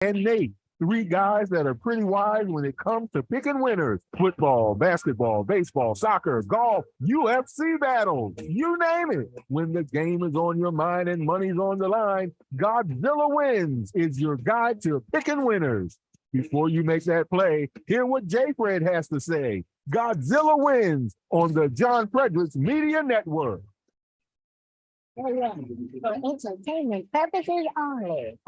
and Nate. Three guys that are pretty wise when it comes to picking winners. Football, basketball, baseball, soccer, golf, UFC battles, you name it. When the game is on your mind and money's on the line, Godzilla Wins is your guide to picking winners. Before you make that play, hear what J. Fred has to say. Godzilla Wins on the John Fredericks Media Network. For entertainment purposes only.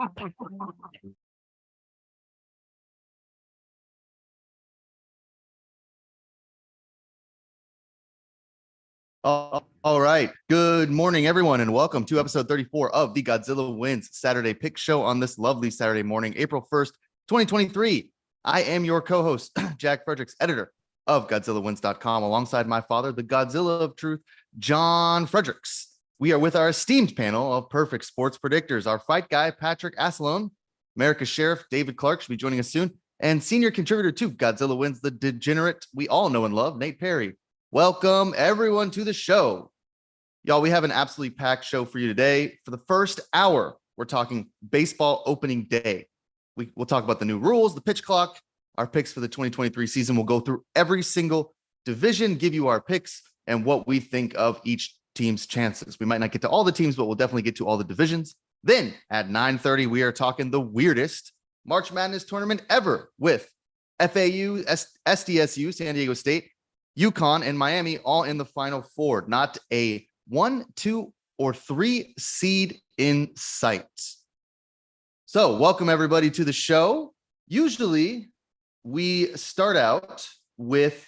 All right. Good morning, everyone, and welcome to episode 34 of the Godzilla Wins Saturday Pick Show on this lovely Saturday morning, April 1st, 2023. I am your co-host, Jack Fredericks, editor of GodzillaWins.com, alongside my father, the Godzilla of Truth, John Fredericks. We are with our esteemed panel of perfect sports predictors. Our fight guy, Patrick Asselone, America's Sheriff, David Clark, should be joining us soon, and senior contributor to Godzilla Wins, the degenerate we all know and love, Nate Perry. Welcome, everyone, to the show. Y'all, we have an absolutely packed show for you today. For the first hour, we're talking baseball opening day. We'll talk about the new rules, the pitch clock, our picks for the 2023 season. We'll go through every single division, give you our picks, and what we think of each team's chances. We might not get to all the teams, but we'll definitely get to all the divisions. Then at 9:30, we are talking the weirdest March Madness tournament ever with FAU, SDSU, San Diego State, UConn, and Miami all in the Final Four. Not a 1, 2, or 3 seed in sight. So welcome everybody to the show. Usually we start out with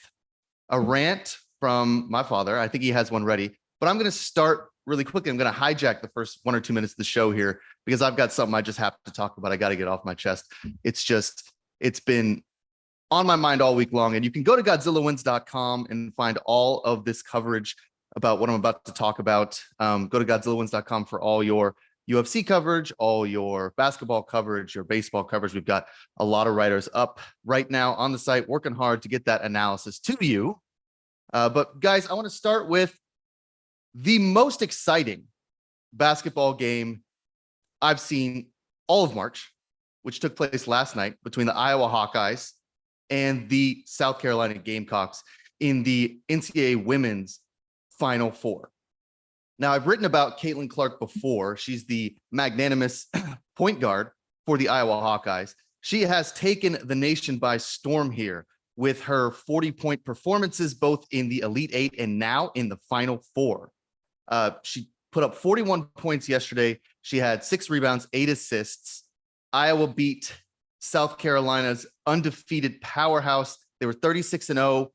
a rant from my father. I think he has one ready, but I'm going to start really quickly. I'm going to hijack the first 1 or 2 minutes of the show here because I've got something I just have to talk about. I got to get off my chest. It's been on my mind all week long, and you can go to GodzillaWins.com and find all of this coverage about what I'm about to talk about. Go to GodzillaWins.com for all your UFC coverage, all your basketball coverage, your baseball coverage. We've got a lot of writers up right now on the site working hard to get that analysis to you. But guys, I want to start with the most exciting basketball game I've seen all of March, which took place last night between the Iowa Hawkeyes and the South Carolina Gamecocks in the NCAA Women's Final Four. Now, I've written about Caitlin Clark before. She's the magnanimous point guard for the Iowa Hawkeyes. She has taken the nation by storm here with her 40-point performances, both in the Elite Eight and now in the Final Four. She put up 41 points yesterday. She had 6 rebounds, 8 assists. Iowa beat South Carolina's undefeated powerhouse. They were 36-0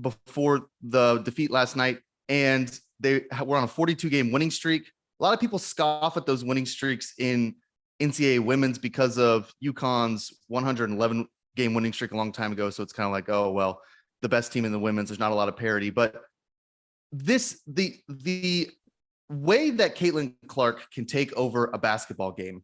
before the defeat last night, and they were on a 42-game winning streak. A lot of people scoff at those winning streaks in NCAA women's because of UConn's 111-game winning streak a long time ago. So it's kind of like, oh, well, the best team in the women's, there's not a lot of parity. But the way that Caitlin Clark can take over a basketball game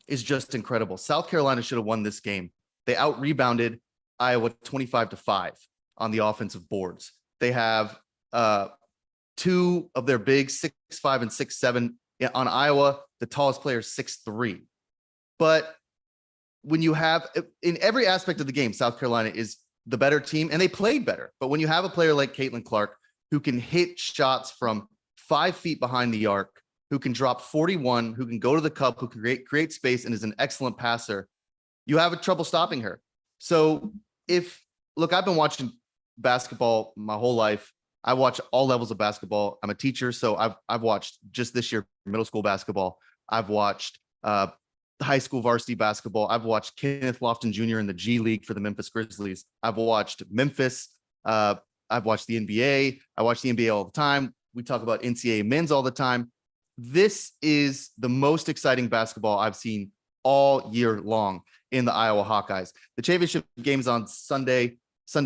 is just incredible. South Carolina should have won this game. They out-rebounded Iowa 25-5 on the offensive boards. They have 2 of their big 6'5" and 6'7". On Iowa, the tallest player is 6'3". But when you have, in every aspect of the game, South Carolina is the better team, and they played better. But when you have a player like Caitlin Clark, who can hit shots from 5 feet behind the arc, who can drop 41, who can go to the cup, who can create space, and is an excellent passer, you have trouble stopping her. So I've been watching basketball my whole life. I watch all levels of basketball. I'm a teacher, so I've watched just this year middle school basketball. I've watched high school varsity basketball. I've watched Kenneth Lofton Jr. in the G League for the Memphis Grizzlies. I've watched Memphis. I've watched the NBA. I watch the NBA all the time. We talk about NCAA men's all the time. This is the most exciting basketball I've seen all year long in the Iowa Hawkeyes. The championship game is on Sunday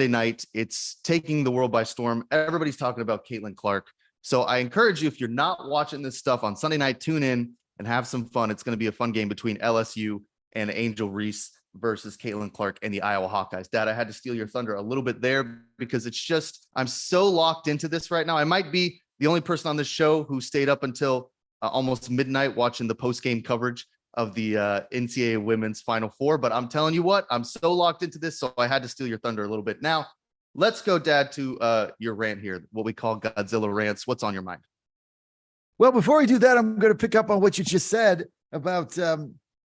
night. It's taking the world by storm. Everybody's talking about Caitlin Clark. So I encourage you, if you're not watching this stuff on Sunday night, tune in and have some fun. It's going to be a fun game between LSU and Angel Reese versus Caitlin Clark and the Iowa Hawkeyes. Dad, I had to steal your thunder a little bit there because it's just, I'm so locked into this right now. I might be the only person on this show who stayed up until almost midnight watching the post-game coverage of the NCAA Women's Final Four. But I'm telling you what, I'm so locked into this, so I had to steal your thunder a little bit. Now, let's go, Dad, to your rant here, what we call Godzilla rants. What's on your mind? Well, before we do that, I'm going to pick up on what you just said about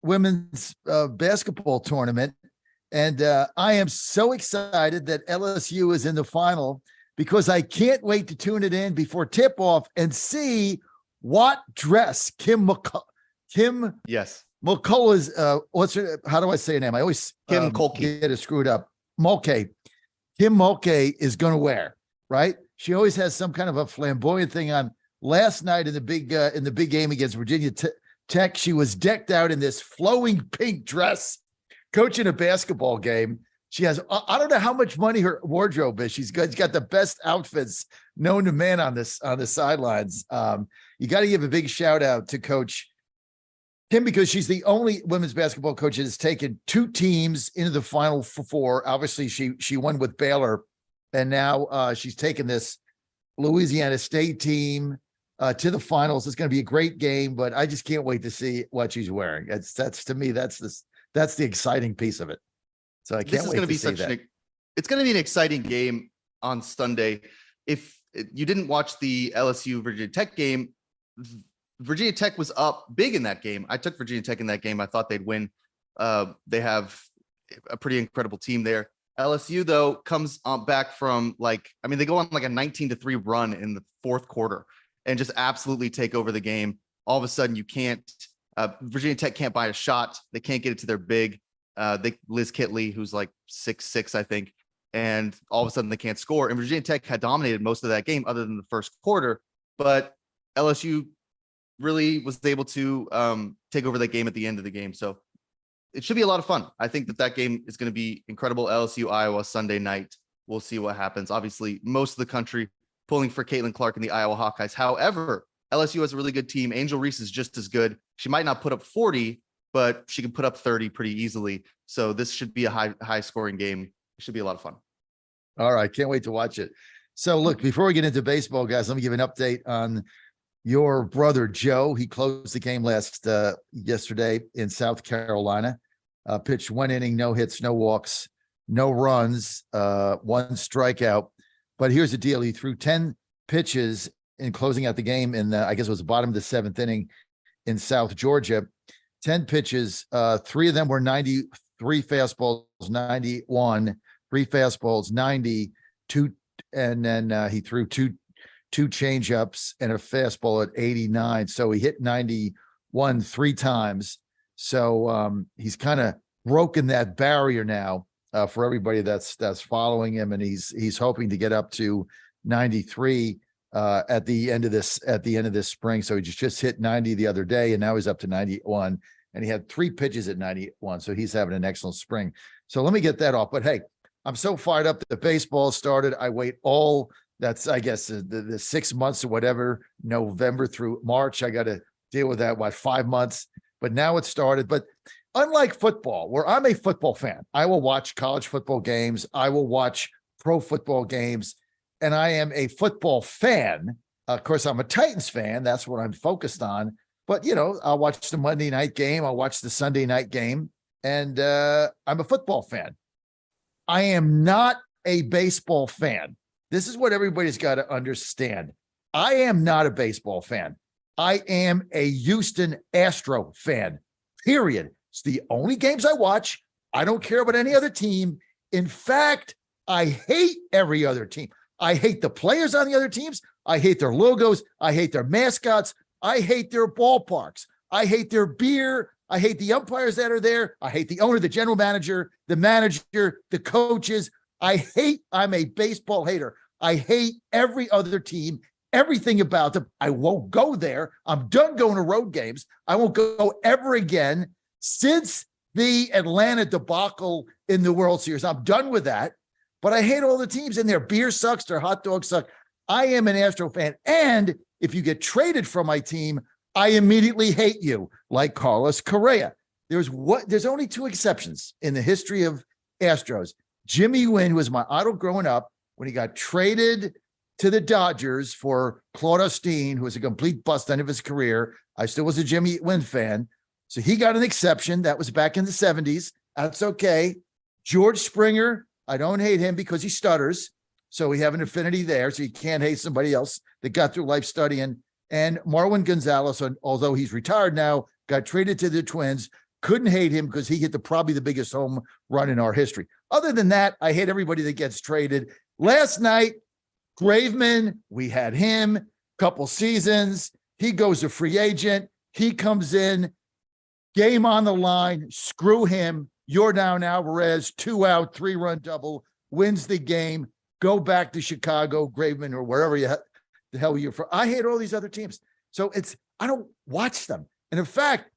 women's basketball tournament. And I am so excited that LSU is in the final because I can't wait to tune it in before tip-off and see what dress Kim Yes. McCullough's, how do I say her name? I always Kim Mulkey. get it screwed up. Mulkey. Kim Mulkey is going to wear, right? She always has some kind of a flamboyant thing on. Last night in the big game against Virginia Tech, she was decked out in this flowing pink dress, coaching a basketball game. She has, I don't know how much money her wardrobe is. She's got the best outfits known to man on the sidelines. You got to give a big shout out to Coach Kim because she's the only women's basketball coach that has taken two teams into the Final Four. Obviously, she won with Baylor, and now she's taken this Louisiana State team to the finals. It's going to be a great game, but I just can't wait to see what she's wearing. That's to me, that's the exciting piece of it. So I can't wait to see that. It's going to be an exciting game on Sunday. If you didn't watch the LSU Virginia Tech game, Virginia Tech was up big in that game. I took Virginia Tech in that game. I thought they'd win. They have a pretty incredible team there. LSU, though, comes back from they go on like a 19-3 run in the fourth quarter and just absolutely take over the game. All of a sudden, you can't, Virginia Tech can't buy a shot. They can't get it to their big. Liz Kitley, who's like 6'6", I think. And all of a sudden they can't score. And Virginia Tech had dominated most of that game other than the first quarter. But LSU really was able to take over that game at the end of the game. So it should be a lot of fun. I think that game is going to be incredible. LSU, Iowa, Sunday night. We'll see what happens. Obviously, most of the country pulling for Caitlin Clark and the Iowa Hawkeyes. However, LSU has a really good team. Angel Reese is just as good. She might not put up 40, but she can put up 30 pretty easily. So this should be a high scoring game. It should be a lot of fun. All right. Can't wait to watch it. So look, before we get into baseball, guys, let me give an update on your brother, Joe. He closed the game yesterday in South Carolina, pitched 1 inning, no hits, no walks, no runs, 1 strikeout. But here's the deal. He threw 10 pitches in closing out the game in I guess it was the bottom of the 7th inning in South Georgia. 10 pitches, 3 of them were 90, 3 fastballs, 91, 3 fastballs, 90, 2, and then he threw two changeups and a fastball at 89. So he hit 91 3 times. So he's kind of broken that barrier now for everybody that's following him, and he's hoping to get up to 93 at the end of this spring. So he just hit 90 the other day, and now he's up to 91, and he had 3 pitches at 91. So he's having an excellent spring. So let me get that off. But hey, I'm so fired up that the baseball started. I wait that's I guess the 6 months or whatever, November through March. I got to deal with that, 5 months. But now it started. But unlike football, where I'm a football fan, I will watch college football games. I will watch pro football games. And I am a football fan. Of course, I'm a Titans fan. That's what I'm focused on. But, I'll watch the Monday night game. I'll watch the Sunday night game. And I'm a football fan. I am not a baseball fan. This is what everybody's got to understand. I am not a baseball fan. I am a Houston Astro fan, period. It's the only games I watch. I don't care about any other team. In fact, I hate every other team. I hate the players on the other teams. I hate their logos. I hate their mascots. I hate their ballparks. I hate their beer. I hate the umpires that are there. I hate the owner, the general manager, the coaches. I'm a baseball hater. I hate every other team, everything about them. I won't go there. I'm done going to road games. I won't go ever again since the Atlanta debacle in the World Series. I'm done with that. But I hate all the teams in there. Beer sucks. Their hot dogs suck. I am an Astro fan. And if you get traded from my team, I immediately hate you, like Carlos Correa. There's only 2 exceptions in the history of Astros. Jimmy Wynn, who was my idol growing up, when he got traded to the Dodgers for Claude Osteen, who was a complete bust end of his career. I still was a Jimmy Wynn fan. So he got an exception. That was back in the 70s. That's okay. George Springer, I don't hate him because he stutters. So we have an affinity there. So you can't hate somebody else that got through life studying. And Marwin Gonzalez, although he's retired now, got traded to the Twins. Couldn't hate him because he hit probably the biggest home run in our history. Other than that, I hate everybody that gets traded. Last night, Graveman, we had him, couple seasons. He goes a free agent. He comes in, game on the line. Screw him. Yordan Alvarez, 2 out, 3-run double, wins the game. Go back to Chicago, Graveman, or wherever the hell you're from. I hate all these other teams. So I don't watch them. And in fact,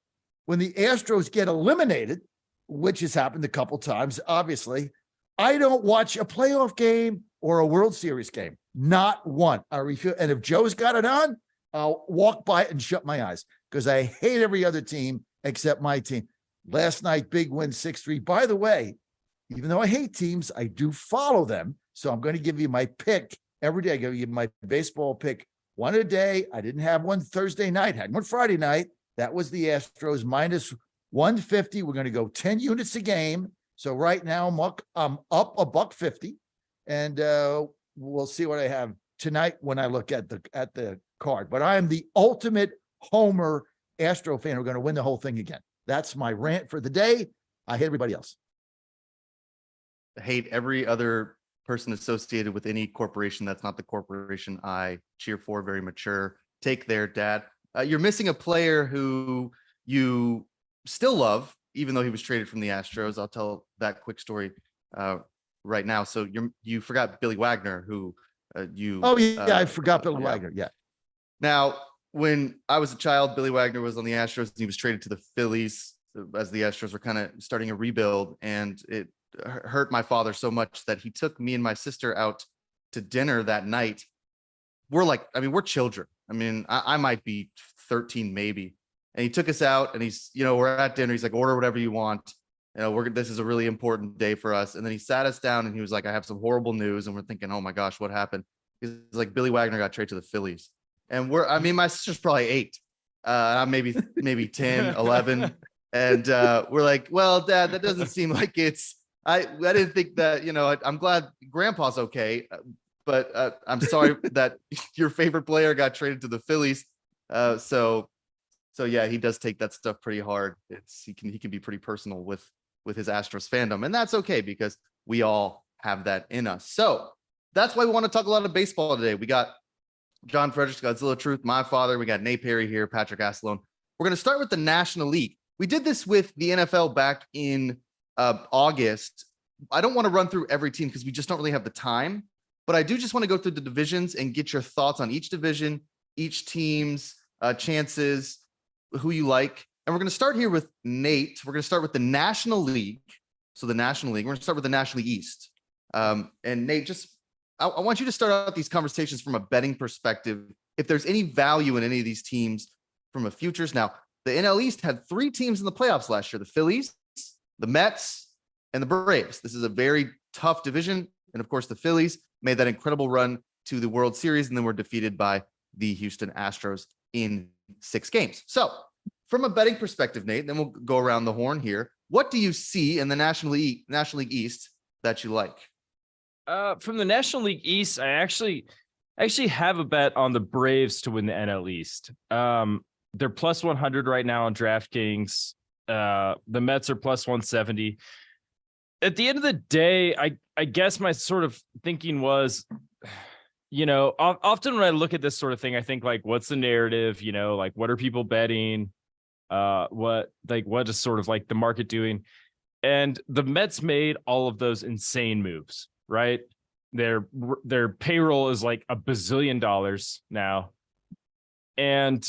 when the Astros get eliminated, which has happened a couple times, obviously, I don't watch a playoff game or a World Series game. Not one. I refuse. And if Joe's got it on, I'll walk by it and shut my eyes because I hate every other team except my team. Last night, big win, 6-3. By the way, even though I hate teams, I do follow them. So I'm going to give you my pick every day. I give you my baseball pick one a day. I didn't have one Thursday night, had one Friday night. That was the Astros minus 150. We're going to go 10 units a game. So right now I'm up $1.50, and we'll see what I have tonight when I look at the card. But I am the ultimate homer Astro fan. We're going to win the whole thing again. That's my rant for the day. I hate everybody else. I hate every other person associated with any corporation that's not the corporation I cheer for. Very mature. Take their dad. You're missing a player who you still love, even though he was traded from the Astros. I'll tell that quick story right now. So you forgot Billy Wagner, who you. Oh yeah, I forgot Billy Wagner. Yeah. Now, when I was a child, Billy Wagner was on the Astros. And he was traded to the Phillies as the Astros were kind of starting a rebuild, and it hurt my father so much that he took me and my sister out to dinner that night. We're children. I mean, I might be 13 maybe. And he took us out and he's, we're at dinner. He's like, order whatever you want. This is a really important day for us. And then he sat us down and he was like, I have some horrible news. And we're thinking, oh my gosh, what happened? He's like, Billy Wagner got traded to the Phillies. And my sister's probably 8. I'm maybe 10, 11. And we're like, well, Dad, that doesn't seem like I didn't think that, I'm glad Grandpa's okay. But I'm sorry that your favorite player got traded to the Phillies. So yeah, he does take that stuff pretty hard. He can be pretty personal with his Astros fandom, and that's okay because we all have that in us. So that's why we want to talk a lot of baseball today. We got John Fredericks, Godzilla Truth, my father. We got Nate Perry here, Patrick Asselone. We're going to start with the National League. We did this with the NFL back in August. I don't want to run through every team because we just don't really have the time. But I do just want to go through the divisions and get your thoughts on each division, each team's chances, who you like. And we're going to start here with Nate. We're going to start with the National League. So the National League, we're going to start with the National League East. And Nate, I want you to start out these conversations from a betting perspective. If there's any value in any of these teams from a futures. Now, the NL East had 3 teams in the playoffs last year: the Phillies, the Mets, and the Braves. This is a very tough division. And of course, the Phillies made that incredible run to the World Series and then were defeated by the Houston Astros in 6 games. So from a betting perspective, Nate, then we'll go around the horn here. What do you see in the National League East that you like? From the National League East, I actually have a bet on the Braves to win the NL East. They're plus 100 right now on DraftKings. The Mets are plus 170. At the end of the day, I guess my sort of thinking was, often when I look at this sort of thing, I think like, what's the narrative? Like, what are people betting? What is sort of like the market doing? And the Mets made all of those insane moves, right? Their payroll is like $1 bazillion now, and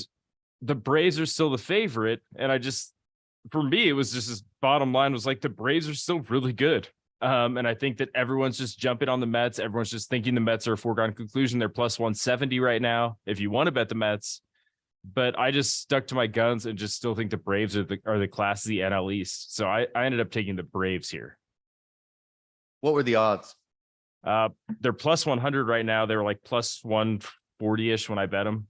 the Braves are still the favorite. And for me, it was just his bottom line was like, the Braves are still really good. And I think that everyone's just jumping on the Mets. Everyone's just thinking the Mets are a foregone conclusion. They're plus 170 right now, if you want to bet the Mets. But I just stuck to my guns and just still think the Braves are the class of the NL East. So I ended up taking the Braves here. What were the odds? They're plus 100 right now. They were like plus 140-ish when I bet them.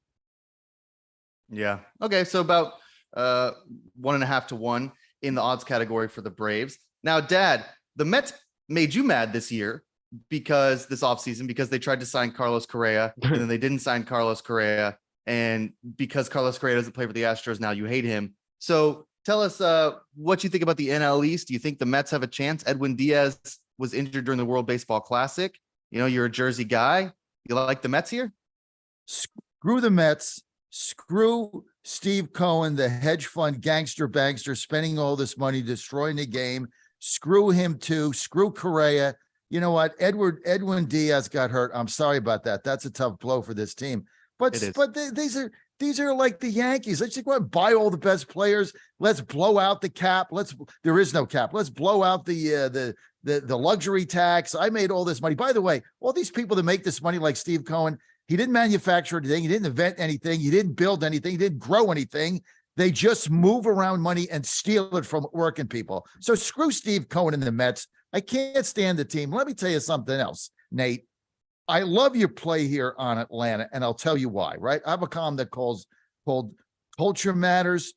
Yeah. Okay. So about 1.5 to 1 in the odds category for the Braves. Now, Dad, the Mets made you mad this year because this offseason, because they tried to sign Carlos Correa and then they didn't sign Carlos Correa. And because Carlos Correa doesn't play for the Astros, now you hate him. So tell us what you think about the NL East. Do you think the Mets have a chance? Edwin Diaz was injured during the World Baseball Classic. You know, you're a Jersey guy. You like the Mets here? Screw the Mets. Screw Steve Cohen, the hedge fund gangster bankster, spending all this money, destroying the game. Screw him too. Screw Correa. You know what? Edwin Diaz got hurt. I'm sorry about that. That's a tough blow for this team. But these are like the Yankees. Let's just go out and buy all the best players. Let's blow out the cap. There is no cap. Let's blow out the luxury tax. I made all this money. By the way, all these people that make this money, like Steve Cohen, he didn't manufacture anything. He didn't invent anything. He didn't build anything. He didn't grow anything. They just move around money and steal it from working people. So screw Steve Cohen and the Mets. I can't stand the team. Let me tell you something else, Nate. I love your play here on Atlanta, and I'll tell you why, right? I have a column that called Culture Matters,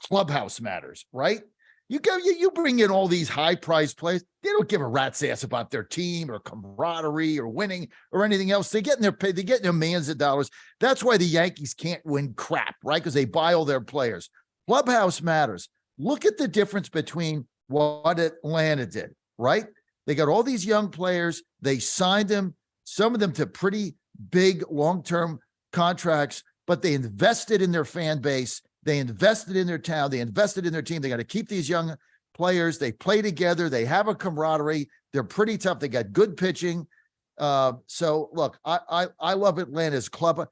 Clubhouse Matters, right? You bring in all these high-priced players. They don't give a rat's ass about their team or camaraderie or winning or anything else. They get in their pay. They get their millions of dollars. That's why the Yankees can't win crap, right? Because they buy all their players. Clubhouse Matters. Look at the difference between what Atlanta did, right? They got all these young players. They signed them, some of them to pretty big long-term contracts, but they invested in their fan base. They invested in their town. They invested in their team. They got to keep these young players. They play together. They have a camaraderie. They're pretty tough. They got good pitching. So look, I love Atlanta's club.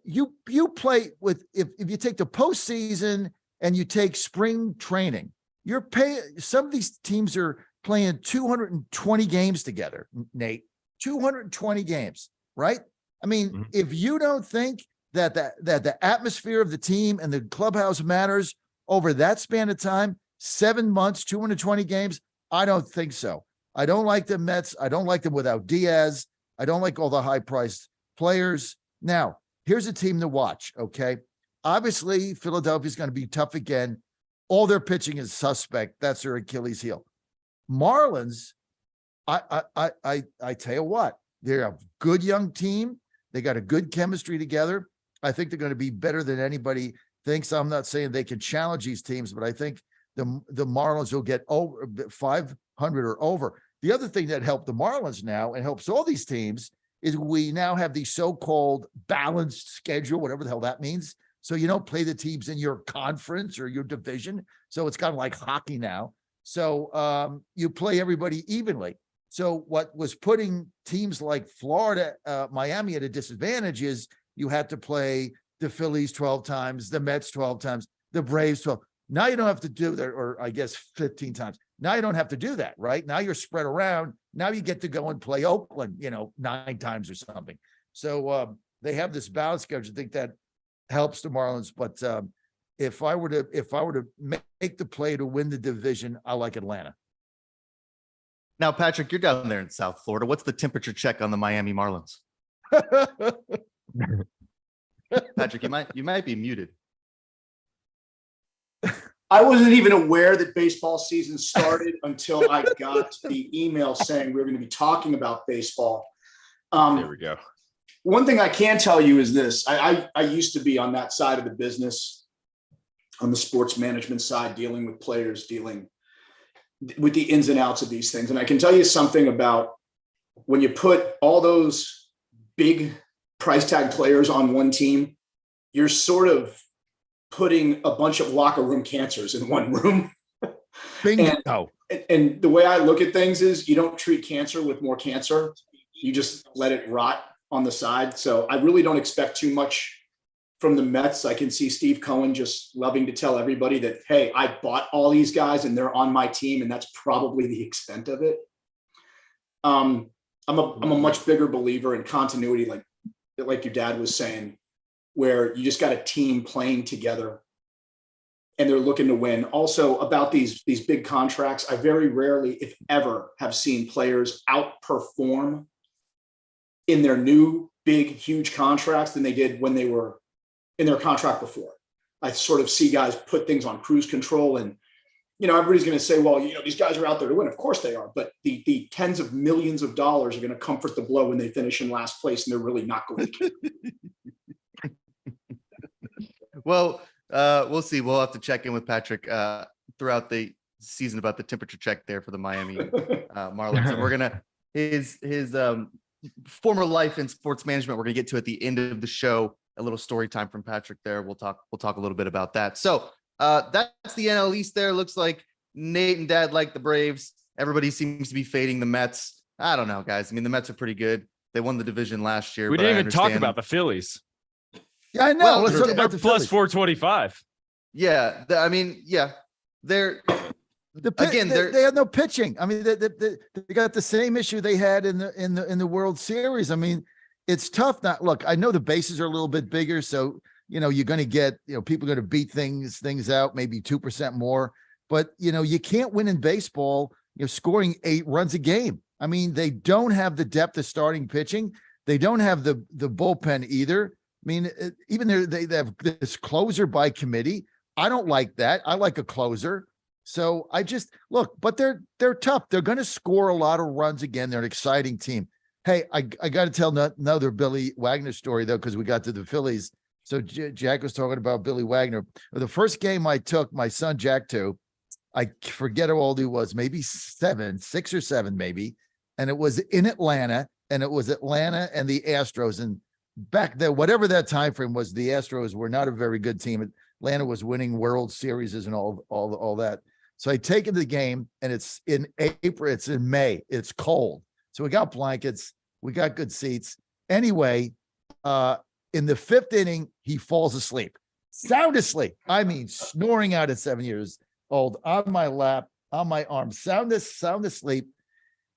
You play with, if you take the postseason and you take spring training, you're paying, some of these teams are playing 220 games together, Nate. 220 games, right? I mean, if you don't think that the atmosphere of the team and the clubhouse matters over that span of time, 7 months, 220 games, I don't think so. I don't like the Mets. I don't like them without Diaz. I don't like all the high-priced players. Now, here's a team to watch, okay? Obviously, Philadelphia's going to be tough again. All their pitching is suspect. That's their Achilles heel. Marlins, I tell you what, they're a good young team. They got a good chemistry together. I think they're going to be better than anybody thinks. I'm not saying they can challenge these teams, but I think the Marlins will get over 500 or over. The other thing that helped the Marlins now and helps all these teams is we now have the so-called balanced schedule, whatever the hell that means. So you don't play the teams in your conference or your division. So it's kind of like hockey now. So you play everybody evenly. So what was putting teams like Florida, Miami at a disadvantage is you had to play the Phillies 12 times, the Mets 12 times, the Braves 12. Now you don't have to do that, or I guess 15 times. Now you don't have to do that, right? Now you're spread around. Now you get to go and play Oakland, 9 times or something. So they have this balanced schedule. I think that helps the Marlins. But if I were to make the play to win the division, I like Atlanta. Now, Patrick, you're down there in South Florida. What's the temperature check on the Miami Marlins? Patrick, you might be muted. I wasn't even aware that baseball season started until I got the email saying we were going to be talking about baseball. There we go. One thing I can tell you is this. I used to be on that side of the business, on the sports management side, dealing with players, dealing with the ins and outs of these things. And I can tell you something about when you put all those big price tag players on one team, you're sort of putting a bunch of locker room cancers in one room. Bingo. And the way I look at things is you don't treat cancer with more cancer. You just let it rot on the side. So I really don't expect too much from the Mets. I can see Steve Cohen just loving to tell everybody that, hey, I bought all these guys and they're on my team. And that's probably the extent of it. I'm a much bigger believer in continuity, like your dad was saying, where you just got a team playing together and they're looking to win. Also, about these big contracts, I very rarely, if ever, have seen players outperform in their new big, huge contracts than they did when they were in their contract before. I sort of see guys put things on cruise control, and everybody's going to say, well, these guys are out there to win. Of course they are, but the tens of millions of dollars are going to comfort the blow when they finish in last place, and they're really not going to. Well, we'll see. We'll have to check in with Patrick throughout the season about the temperature check there for the Miami Marlins. And we're gonna his former life in sports management. We're gonna get to at the end of the show. A little story time from Patrick there. We'll talk a little bit about that. So that's the NL East there. Looks like Nate and Dad like the Braves. Everybody seems to be fading the Mets. I don't know, guys. I mean, the Mets are pretty good. They won the division last year. We didn't even talk about the Phillies. Yeah, I know. Well, Let's talk They're about the plus Phillies. 425. Yeah, I mean, yeah, they're again. They had no pitching. I mean, they got the same issue they had in the World Series. I mean, it's tough. Not look. I know the bases are a little bit bigger, so you're going to get people are going to beat things out maybe 2% more. But you can't win in baseball. Scoring 8 runs a game. I mean, they don't have the depth of starting pitching. They don't have the bullpen either. I mean, even they have this closer by committee. I don't like that. I like a closer. So I just look, but they're tough. They're going to score a lot of runs again. They're an exciting team. Hey, I got to tell another Billy Wagner story though, because we got to the Phillies. So Jack was talking about Billy Wagner. The first game I took my son Jack to, I forget how old he was, maybe 6 or 7, maybe, and it was in Atlanta, and it was Atlanta and the Astros, and back there, whatever that time frame was, the Astros were not a very good team. Atlanta was winning World Series and all that. So I take him to the game, and it's in April. It's in May. It's cold, so we got blankets. We got good seats. Anyway, in the 5th inning, he falls asleep, sound asleep. I mean, snoring out at 7 years old, on my lap, on my arm, sound asleep.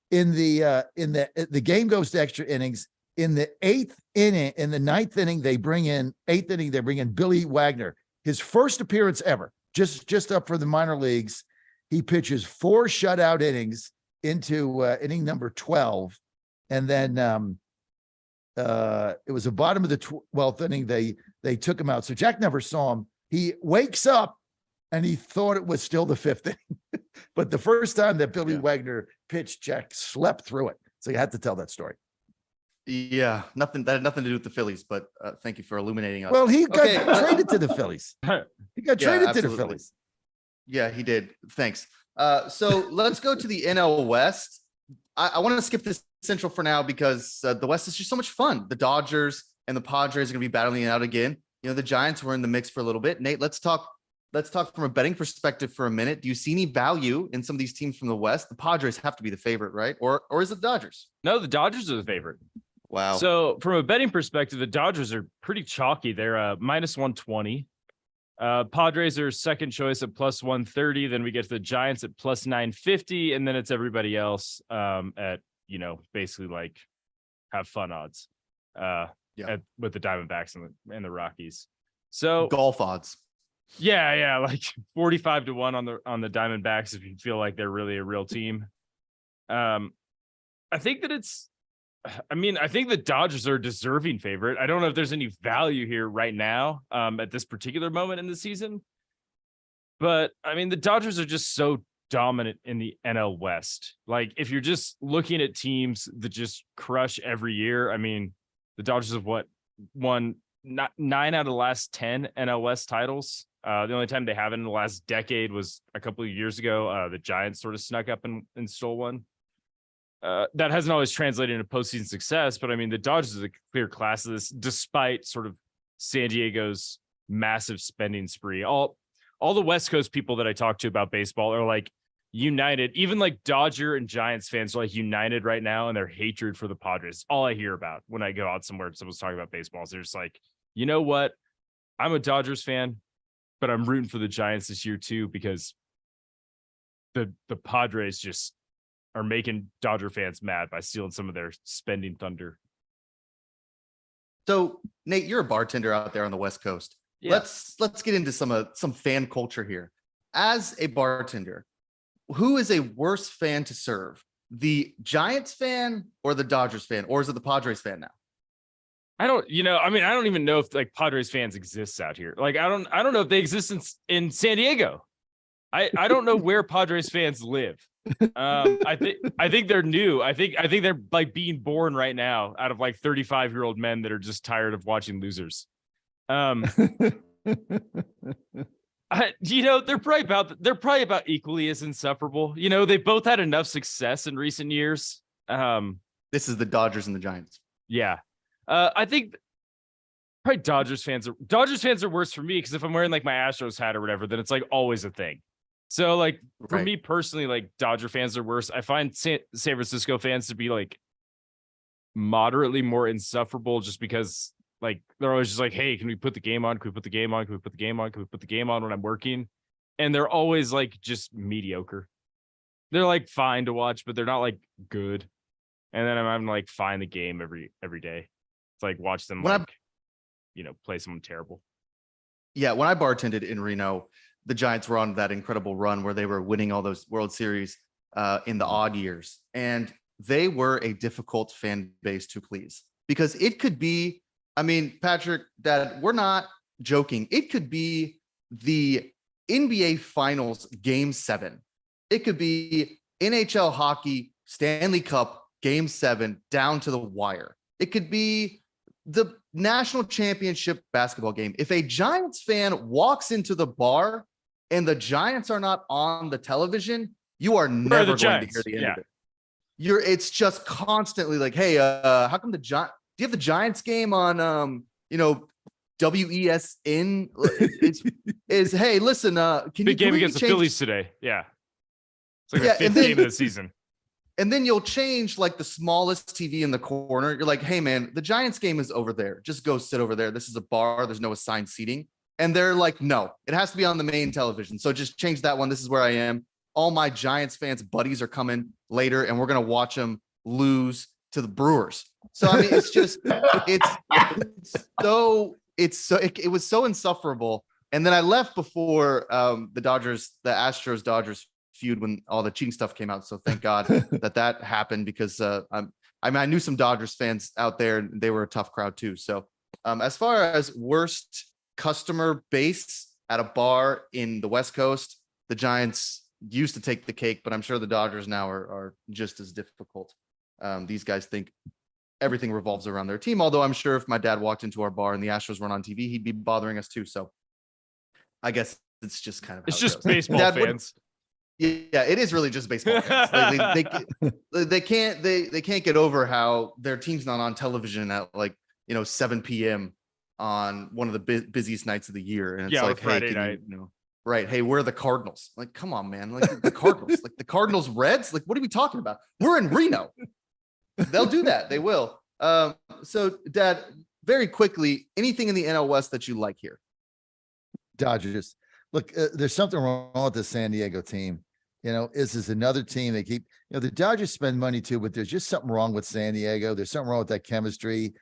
In the game goes to extra innings. In the 8th inning, in the 9th inning, they bring in Billy Wagner, his first appearance ever, just up for the minor leagues. He pitches 4 shutout innings into inning number 12. And then it was the bottom of the 12th inning. They took him out. So Jack never saw him. He wakes up and he thought it was still the 5th inning. But the first time that Billy Wagner pitched, Jack slept through it. So you had to tell that story. Yeah, that had nothing to do with the Phillies, but thank you for illuminating us. Well, he got traded to the Phillies. He got traded to the absolutely. Phillies. Yeah, he did. Thanks. So let's go to the NL West. I want to skip this Central for now because the West is just so much fun. The Dodgers and the Padres are going to be battling it out again. The Giants were in the mix for a little bit. Nate, let's talk from a betting perspective for a minute. Do you see any value in some of these teams from the West? The Padres have to be the favorite, right? Or is it the Dodgers? No, the Dodgers are the favorite. Wow. So from a betting perspective, the Dodgers are pretty chalky. They're minus 120. Padres are second choice at plus 130. Then we get to the Giants at plus 950. And then it's everybody else at, basically like have fun odds with the Diamondbacks and the Rockies. So golf odds. Yeah. Like 45 to 1 on the Diamondbacks if you feel like they're really a real team. I think the Dodgers are a deserving favorite. I don't know if there's any value here right now at this particular moment in the season. But I mean, the Dodgers are just so dominant in the NL West. Like if you're just looking at teams that just crush every year, I mean, the Dodgers have won 9 out of the last 10 NL West titles. The only time they haven't in the last decade was a couple of years ago. The Giants sort of snuck up and stole one. That hasn't always translated into postseason success, but I mean, the Dodgers are the clear class of this, despite sort of San Diego's massive spending spree. All the West Coast people that I talk to about baseball are like united. Even like Dodger and Giants fans are like united right now in their hatred for the Padres. All I hear about when I go out somewhere and someone's talking about baseball is they're just like, you know what? I'm a Dodgers fan, but I'm rooting for the Giants this year too, because the Padres just are making Dodger fans mad by stealing some of their spending thunder. So Nate, you're a bartender out there on the West Coast. Yeah. Let's get into some fan culture here. As a bartender, who is a worse fan to serve? The Giants fan or the Dodgers fan? Or is it the Padres fan now? I don't, I mean, I don't even know if like Padres fans exists out here. Like, I don't know if they exist in San Diego. I don't know where Padres fans live. I think they're new. I think they're like being born right now out of like 35-year-old men that are just tired of watching losers. They're probably about equally as insufferable. They both had enough success in recent years. This is the Dodgers and the Giants. Yeah. I think probably Dodgers fans are worse for me because if I'm wearing like my Astros hat or whatever, then it's like always a thing. So like for me personally, like Dodger fans are worse. I find San Francisco fans to be like moderately more insufferable just because like they're always just like, hey, can we put the game on? Can we put the game on? Can we put the game on? Can we put the game on when I'm working? And they're always like just mediocre. They're like fine to watch, but they're not like good. And then I'm like find the game every day. It's like watch them play someone terrible. Yeah, when I bartended in Reno, the Giants were on that incredible run where they were winning all those World Series in the odd years. And they were a difficult fan base to please because it could be, I mean, Patrick, Dad, we're not joking. It could be the NBA Finals Game 7. It could be NHL hockey Stanley Cup Game 7 down to the wire. It could be the national championship basketball game. If a Giants fan walks into the bar and the Giants are not on the television, you are never going to hear the end of it. It's just constantly like, hey, how come do you have the Giants game on WESN? Hey, listen, big game against the Phillies today. Yeah. It's like the fifth game of the season. And then you'll change like the smallest TV in the corner. You're like, hey, man, the Giants game is over there. Just go sit over there. This is a bar. There's no assigned seating. And they're like, no, it has to be on the main television. So just change that one. This is where I am. All my Giants fans buddies are coming later and we're going to watch them lose to the Brewers. So, I mean, it's just, it was so insufferable. And then I left before the Astros Dodgers feud when all the cheating stuff came out. So thank God that happened because I knew some Dodgers fans out there and they were a tough crowd too. So as far as worst customer base at a bar in the West Coast, the Giants used to take the cake, but I'm sure the Dodgers now are just as difficult. These guys think everything revolves around their team. Although I'm sure if my dad walked into our bar and the Astros weren't on TV, he'd be bothering us too. So I guess it's just kind of it's just baseball Dad, fans. Yeah, it is really just baseball fans. They can't get over how their team's not on television at 7 p.m. on one of the busiest nights of the year, and it's like, Friday night. Right? Hey, we're the Cardinals. Like, come on, man! Like the Cardinals, like the Cardinals Reds. Like, what are we talking about? We're in Reno. They'll do that. They will. So, Dad, very quickly, anything in the NL West that you like here? Dodgers. Look, there's something wrong with the San Diego team. This is another team they keep, the Dodgers spend money too, but there's just something wrong with San Diego. There's something wrong with that chemistry.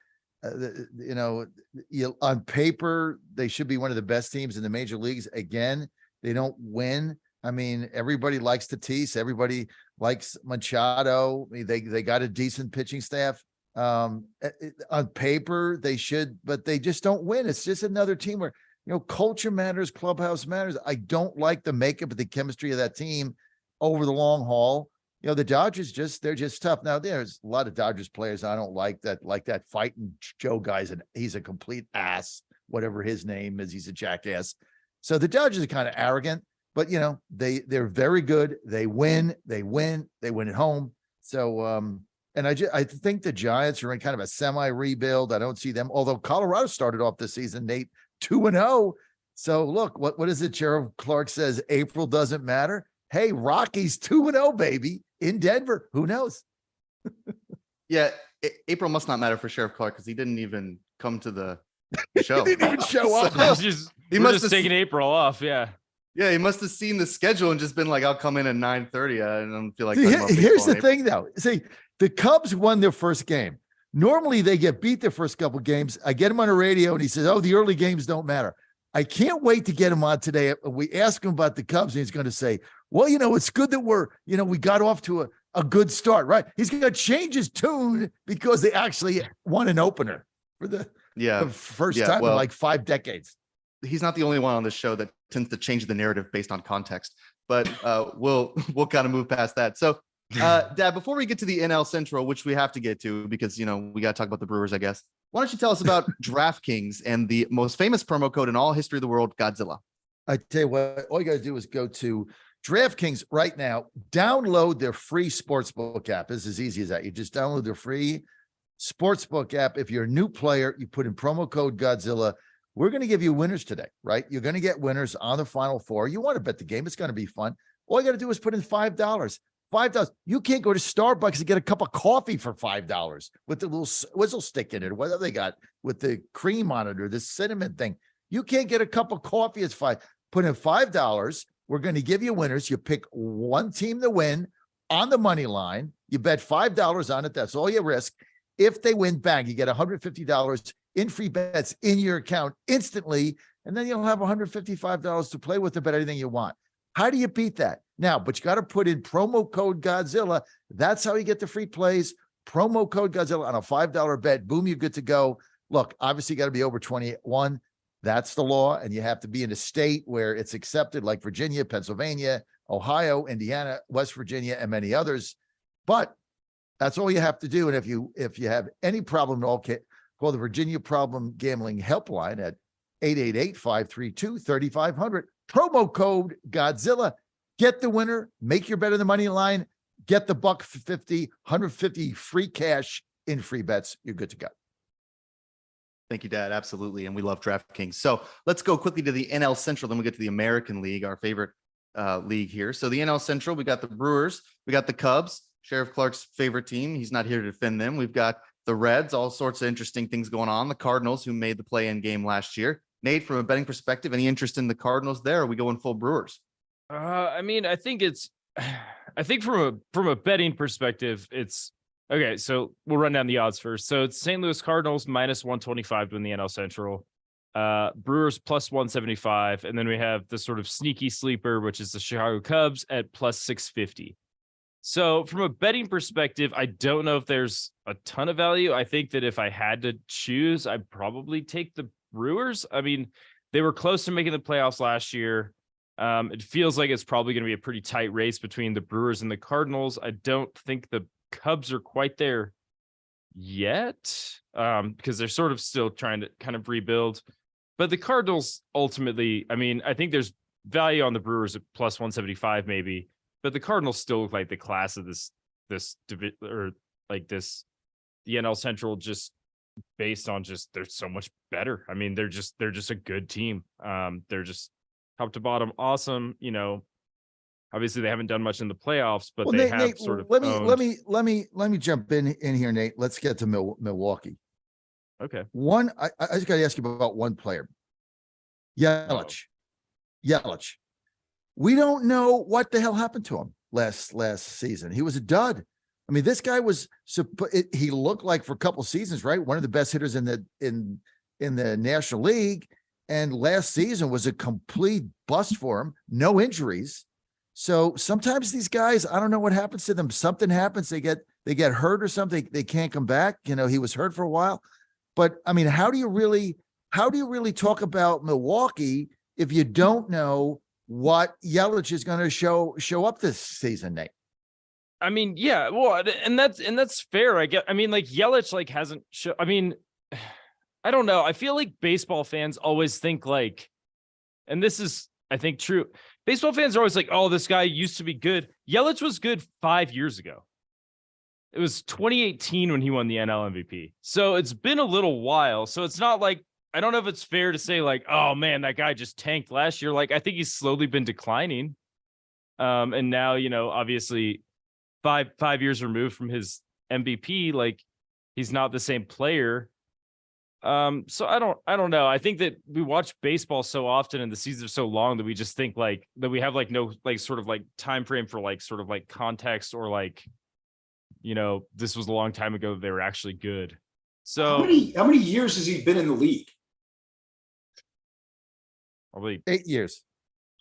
On paper, they should be one of the best teams in the major leagues. Again, they don't win. I mean, everybody likes Tatis. Everybody likes Machado. I mean, they got a decent pitching staff. On paper, they should, but they just don't win. It's just another team where, culture matters, clubhouse matters. I don't like the makeup of the chemistry of that team over the long haul. The Dodgers they're just tough. Now, there's a lot of Dodgers players I don't like that fighting Joe guy's, and he's a complete ass, whatever his name is. He's a jackass. So the Dodgers are kind of arrogant, but they're very good. They win at home. So, and I think the Giants are in kind of a semi rebuild. I don't see them, although Colorado started off the season, Nate, 2-0. So look, what is it? Gerald Clark says April doesn't matter. Hey, Rockies 2-0, baby, in Denver. Who knows? Yeah, April must not matter for Sheriff Clark because he didn't even come to the show. He didn't even show up. He must have taken April off. Yeah. Yeah, he must have seen the schedule and just been like, "I'll come in at 9:30." I don't feel like. Here's the thing, though. See, the Cubs won their first game. Normally, they get beat their first couple games. I get him on the radio, and he says, "Oh, the early games don't matter." I can't wait to get him on today. We ask him about the Cubs, and he's going to say, well, it's good that we got off to a good start, right? He's going to change his tune because they actually won an opener. for the Yeah. first Yeah, time in well- like 5 decades. He's not the only one on this show that tends to change the narrative based on context, but we'll kind of move past that. So, Dad, before we get to the NL Central, which we have to get to because, you know, we got to talk about the Brewers, I guess. Why don't you tell us about DraftKings and the most famous promo code in all history of the world, Godzilla? I tell you what, all you got to do is go to DraftKings right now, download their free sportsbook app. It's as easy as that. You just download their free sportsbook app. If you're a new player, you put in promo code Godzilla. We're going to give you winners today, right? You're going to get winners on the Final Four. You want to bet the game. It's going to be fun. All you got to do is put in $5. $5. You can't go to Starbucks and get a cup of coffee for $5 with the little whistle stick in it, or whatever they got with the cream on it or the cinnamon thing. You can't get a cup of coffee. It's $5. Put in $5. We're going to give you winners. You pick one team to win on the money line. You bet $5 on it. That's all you risk. If they win, bang, you get $150 in free bets in your account instantly. And then you'll have $155 to play with to bet anything you want. How do you beat that? Now, but you got to put in promo code Godzilla. That's how you get the free plays. Promo code Godzilla on a $5 bet. Boom, you're good to go. Look, obviously you got to be over 21. That's the law. And you have to be in a state where it's accepted, like Virginia, Pennsylvania, Ohio, Indiana, West Virginia, and many others. But that's all you have to do. And if you have any problem at all, call the Virginia Problem Gambling Helpline at 888-532-3500. Promo code Godzilla. Get the winner. Make your bet in the money line. Get the $150, $150 free cash in free bets. You're good to go. Thank you, Dad. Absolutely. And we love DraftKings. So let's go quickly to the NL Central. Then we get to the American League, our favorite league here. So the NL Central, we got the Brewers, we got the Cubs, Sheriff Clark's favorite team. He's not here to defend them. We've got the Reds, all sorts of interesting things going on. The Cardinals, who made the play-in game last year. Nate, from a betting perspective, any interest in the Cardinals there? Or are we going full Brewers? I mean, I think from a betting perspective, it's okay. So we'll run down the odds first. So it's St. Louis Cardinals minus 125 to win the NL Central, Brewers plus 175. And then we have the sort of sneaky sleeper, which is the Chicago Cubs at plus 650. So from a betting perspective, I don't know if there's a ton of value. I think that if I had to choose, I'd probably take the Brewers. I mean, they were close to making the playoffs last year. It feels like it's probably going to be a pretty tight race between the Brewers and the Cardinals. I don't think the Cubs are quite there yet, because they're sort of still trying to kind of rebuild. But the Cardinals ultimately, I mean, I think there's value on the Brewers at plus 175 maybe, but the Cardinals still look like the class of this division, or like the NL Central, just based on just they're so much better. I mean, they're just a good team. They're just top to bottom awesome. You know, obviously they haven't done much in the playoffs, but they have Nate, sort of let me jump in here, Nate. Let's get to Milwaukee. Okay. I just got to ask you about one player, Yelich. Yelich. We don't know what the hell happened to him last season. He was a dud. I mean, this guy he looked like for a couple seasons, right? One of the best hitters in the National League. And last season was a complete bust for him. No injuries. So sometimes these guys, I don't know what happens to them. Something happens. They get hurt or something. They can't come back. You know, he was hurt for a while. But I mean, how do you really talk about Milwaukee if you don't know what Yelich is going to show up this season, Nate? I mean, yeah, well, and that's fair. I mean, like Yelich like hasn't shown. I mean, I don't know. I feel like baseball fans always think like, and this is, I think, true. Baseball fans are always like, oh, this guy used to be good. Yelich was good 5 years ago. It was 2018 when he won the NL MVP. So it's been a little while. So it's not like, I don't know if it's fair to say like, oh man, that guy just tanked last year. Like, I think he's slowly been declining. And now, you know, obviously five years removed from his MVP, like he's not the same player. So I don't know. I think that we watch baseball so often and the seasons are so long that we just think like that we have like no like sort of like time frame for like sort of like context, or like, you know, this was a long time ago that they were actually good. So how many years has he been in the league? Probably 8 years.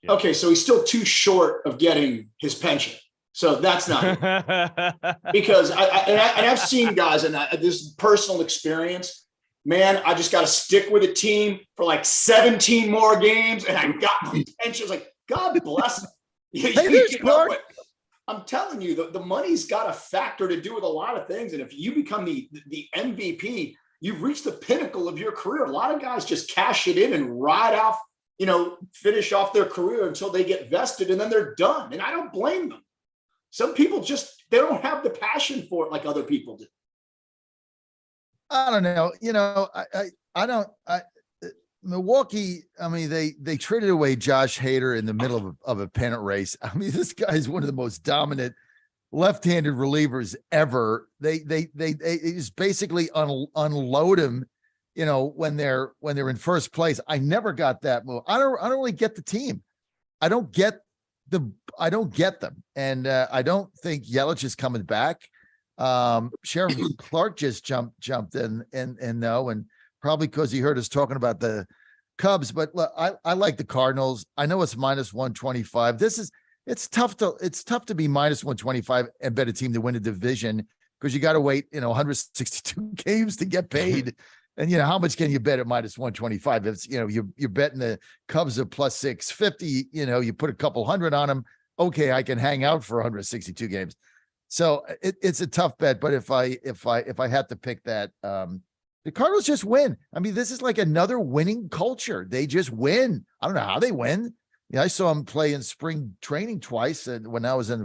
Yeah. Okay, so he's still too short of getting his pension. So that's not it. Because I've seen guys, and this is personal experience. man, I just got to stick with a team for like 17 more games, and I got my pension. Like, God bless them. I'm telling you, the money's got a factor to do with a lot of things. And if you become the MVP, you've reached the pinnacle of your career. A lot of guys just cash it in and ride off, finish off their career until they get vested, and then they're done. And I don't blame them. Some people they don't have the passion for it like other people do. I don't know. Milwaukee, I mean, they traded away Josh Hader in the middle of a pennant race. I mean, this guy is one of the most dominant left-handed relievers ever. They just basically unload him, when they're in first place. I never got that move. I don't really get the team. I don't get them. And I don't think Yelich is coming back. Sheriff Clark just jumped in and no, and probably because he heard us talking about the Cubs. But look, I like the Cardinals. I know it's minus 125. It's tough to be minus 125 and bet a team to win a division, because you got to wait 162 games to get paid. And how much can you bet at minus 125? If it's you're betting the Cubs at plus 650, you put a couple hundred on them. Okay, I can hang out for 162 games. So it's a tough bet. But if I had to pick that, the Cardinals just win. I mean, this is like another winning culture. They just win. I don't know how they win. I saw them play in spring training twice, and when I was in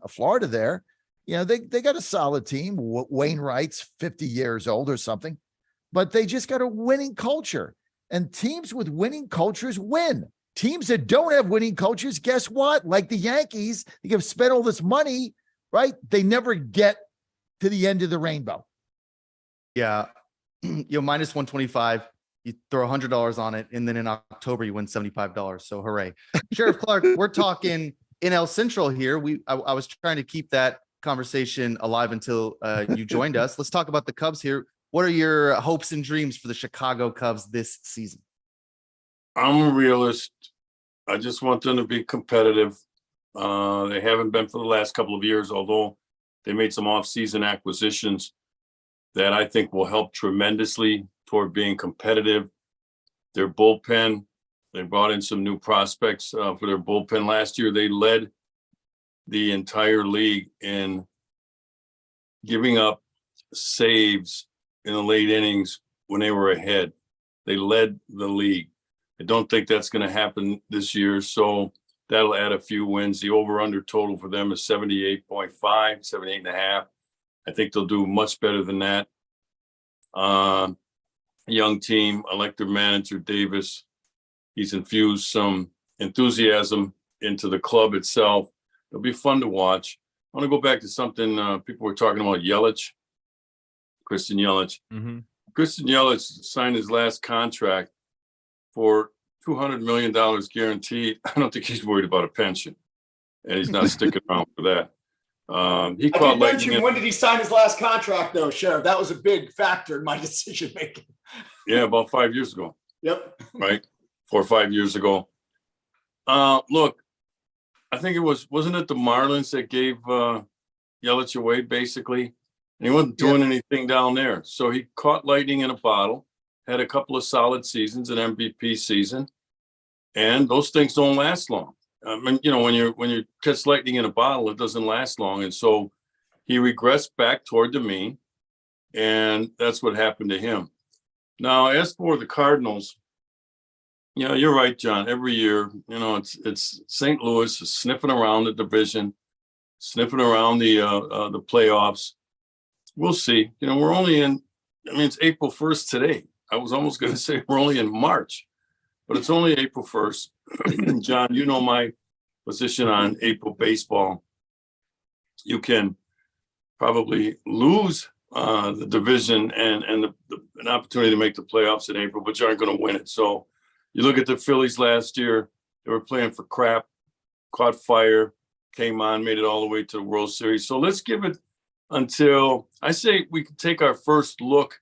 Florida there, they got a solid team. Wainwright's 50 years old or something, but they just got a winning culture. And teams with winning cultures win. Teams that don't have winning cultures, guess what? Like the Yankees, they have spent all this money, right? They never get to the end of the rainbow. Yeah. Minus 125, you throw $100 on it, and then in October you win $75. So hooray. Sheriff Clark, we're talking NL Central here. I was trying to keep that conversation alive until you joined us. Let's talk about the Cubs here. What are your hopes and dreams for the Chicago Cubs this season? I'm a realist. I just want them to be competitive. They haven't been for the last couple of years, although they made some off-season acquisitions that I think will help tremendously toward being competitive. Their bullpen, they brought in some new prospects for their bullpen last year. They led the entire league in giving up saves in the late innings when they were ahead. They led the league. I don't think that's going to happen this year, so that'll add a few wins. The over-under total for them is 78.5, 78.5. I think they'll do much better than that. Young team. I like their manager, Davis. He's infused some enthusiasm into the club itself. It'll be fun to watch. I want to go back to something people were talking about, Yelich, Christian Yelich. Mm-hmm. Christian Yelich signed his last contract for $200 million guaranteed. I don't think he's worried about a pension, and he's not sticking around for that. He caught lightning. When did he sign his last contract, though, Sheriff? That was a big factor in my decision making. Yeah, about 5 years ago. Yep. Right, 4 or 5 years ago. Look, I think wasn't it the Marlins that gave Yelich away basically? And he wasn't doing anything down there, so he caught lightning in a bottle. Had a couple of solid seasons, an MVP season, and those things don't last long. I mean, when you catch lightning in a bottle, it doesn't last long. And so he regressed back toward the mean, and that's what happened to him. Now, as for the Cardinals, you're right, John. Every year, it's St. Louis is sniffing around the division, sniffing around the playoffs. We'll see. We're only it's April 1st today. I was almost going to say we're only in March, but it's only April 1st. John, my position on April baseball. You can probably lose the division and an opportunity to make the playoffs in April, but you aren't going to win it. So you look at the Phillies last year, they were playing for crap, caught fire, came on, made it all the way to the World Series. So let's give it until, I say we can take our first look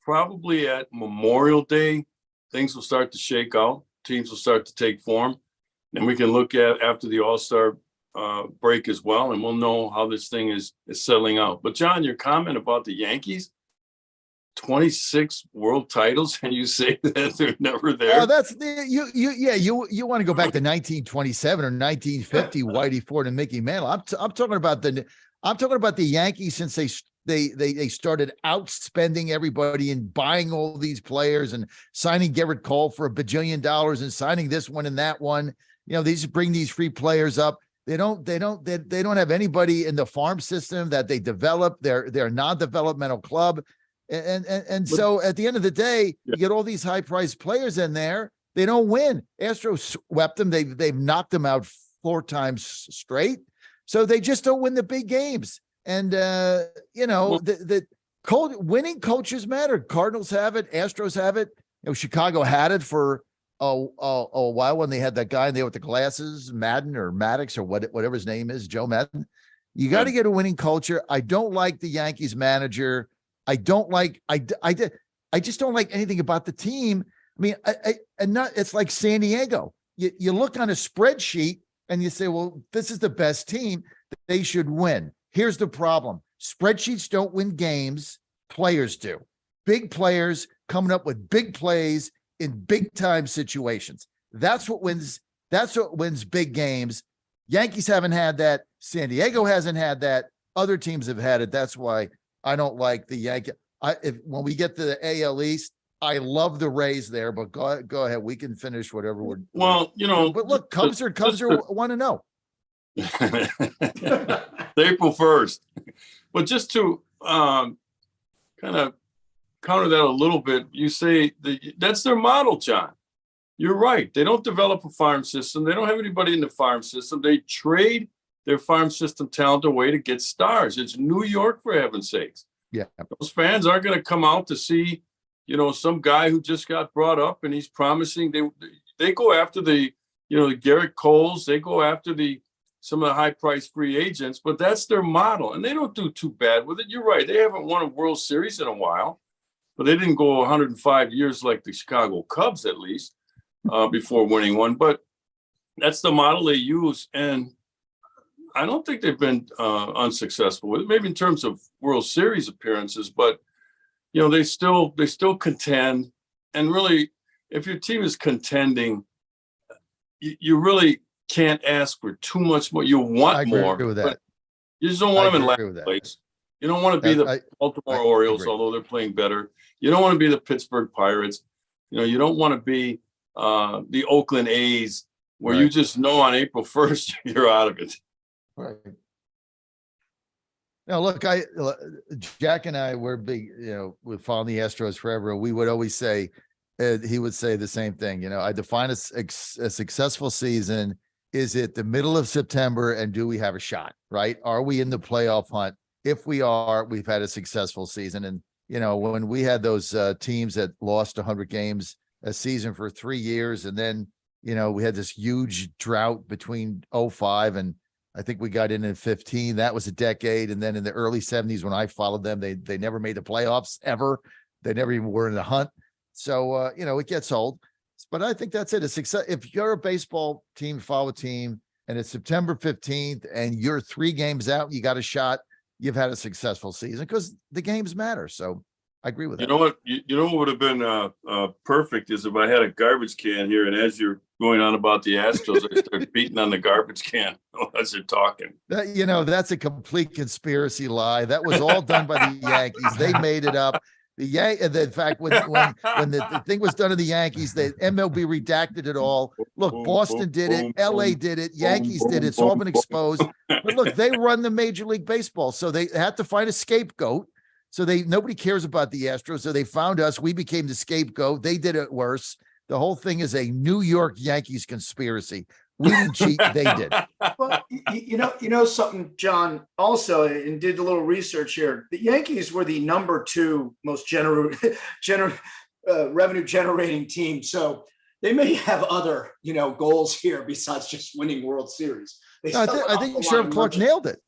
probably at Memorial Day. Things will start to shake out. Teams will start to take form. And we can look at after the All-Star break as well, and we'll know how this thing is settling out. But John, your comment about the Yankees, 26 world titles and you say that they're never there? Oh, that's the you want to go back to 1927 or 1950, Whitey Ford and Mickey Mantle. I'm talking about the Yankees since they started outspending everybody and buying all these players and signing Garrett Cole for $1 bajillion and signing this one and that one. These bring these free players up. They don't have anybody in the farm system that they develop. They're a non-developmental club. And so at the end of the day, you get all these high priced players in there. They don't win. Astros swept them. They've knocked them out 4 times straight. So they just don't win the big games. And the winning coaches matter. Cardinals have it. Astros have it. Chicago had it for a while when they had that guy in there with the glasses, Madden or Maddox or whatever his name is, Joe Madden. You got to get a winning culture. I don't like the Yankees manager. I don't like. I just don't like anything about the team. I mean, it's like San Diego. You look on a spreadsheet and you say, well, this is the best team. They should win. Here's the problem. Spreadsheets don't win games. Players do. Big players coming up with big plays in big time situations. That's what wins. That's what wins big games. Yankees haven't had that. San Diego hasn't had that. Other teams have had it. That's why I don't like the Yankees. When we get to the AL East, I love the Rays there, but go ahead. We can finish whatever we're. Well, but look, Cubs are 1-0. April 1st. But just to kind of counter that a little bit, you say that's their model, John. You're right. They don't develop a farm system. They don't have anybody in the farm system. They trade their farm system talent away to get stars. It's New York, for heaven's sakes. Yeah. Those fans aren't going to come out to see, some guy who just got brought up and he's promising. They go after the Garrett Coles. They go after some of the high-priced free agents, but that's their model, and they don't do too bad with it. You're right. They haven't won a World Series in a while, but they didn't go 105 years like the Chicago Cubs, at least, before winning one. But that's the model they use, and I don't think they've been unsuccessful with it. Maybe in terms of World Series appearances, but they still contend. And really, if your team is contending, you really can't ask for too much more. You want more, with that. You just don't want them in last place. You don't want to be the Baltimore Orioles, although they're playing better. You don't want to be the Pittsburgh Pirates. You don't want to be the Oakland A's, where you just know on April 1st you're out of it. Right. Now, look, Jack and I were big, we followed the Astros forever. We would always say, he would say the same thing. I define a successful season. Is it the middle of September and do we have a shot, right? Are we in the playoff hunt? If we are, we've had a successful season. And, when we had those teams that lost 100 games a season for 3 years, and then, we had this huge drought between 05 and I think we got in 15. That was a decade. And then in the early 70s, when I followed them, they never made the playoffs ever. They never even were in the hunt. So, it gets old. But I think that's it. A success. If you're a baseball team, follow a team, and it's September 15th and you're 3 games out, you got a shot, you've had a successful season because the games matter. So I agree with that. You know what? You know what would have been perfect is if I had a garbage can here, and as you're going on about the Astros, I start beating on the garbage can as you're talking. That's a complete conspiracy lie. That was all done by the Yankees. They made it up. In fact, when the thing was done to the Yankees, the MLB redacted it all. Look, Boston did it, LA did it, Yankees did it. It's all been exposed. But look, they run the Major League Baseball, so they had to find a scapegoat. So nobody cares about the Astros. So they found us. We became the scapegoat. They did it worse. The whole thing is a New York Yankees conspiracy. We didn't cheat. They did. Well, you know something, John, also, and did a little research here. The Yankees were the number 2 most revenue generating team. So they may have other, goals here besides just winning World Series. I think Sheriff Clark nailed it.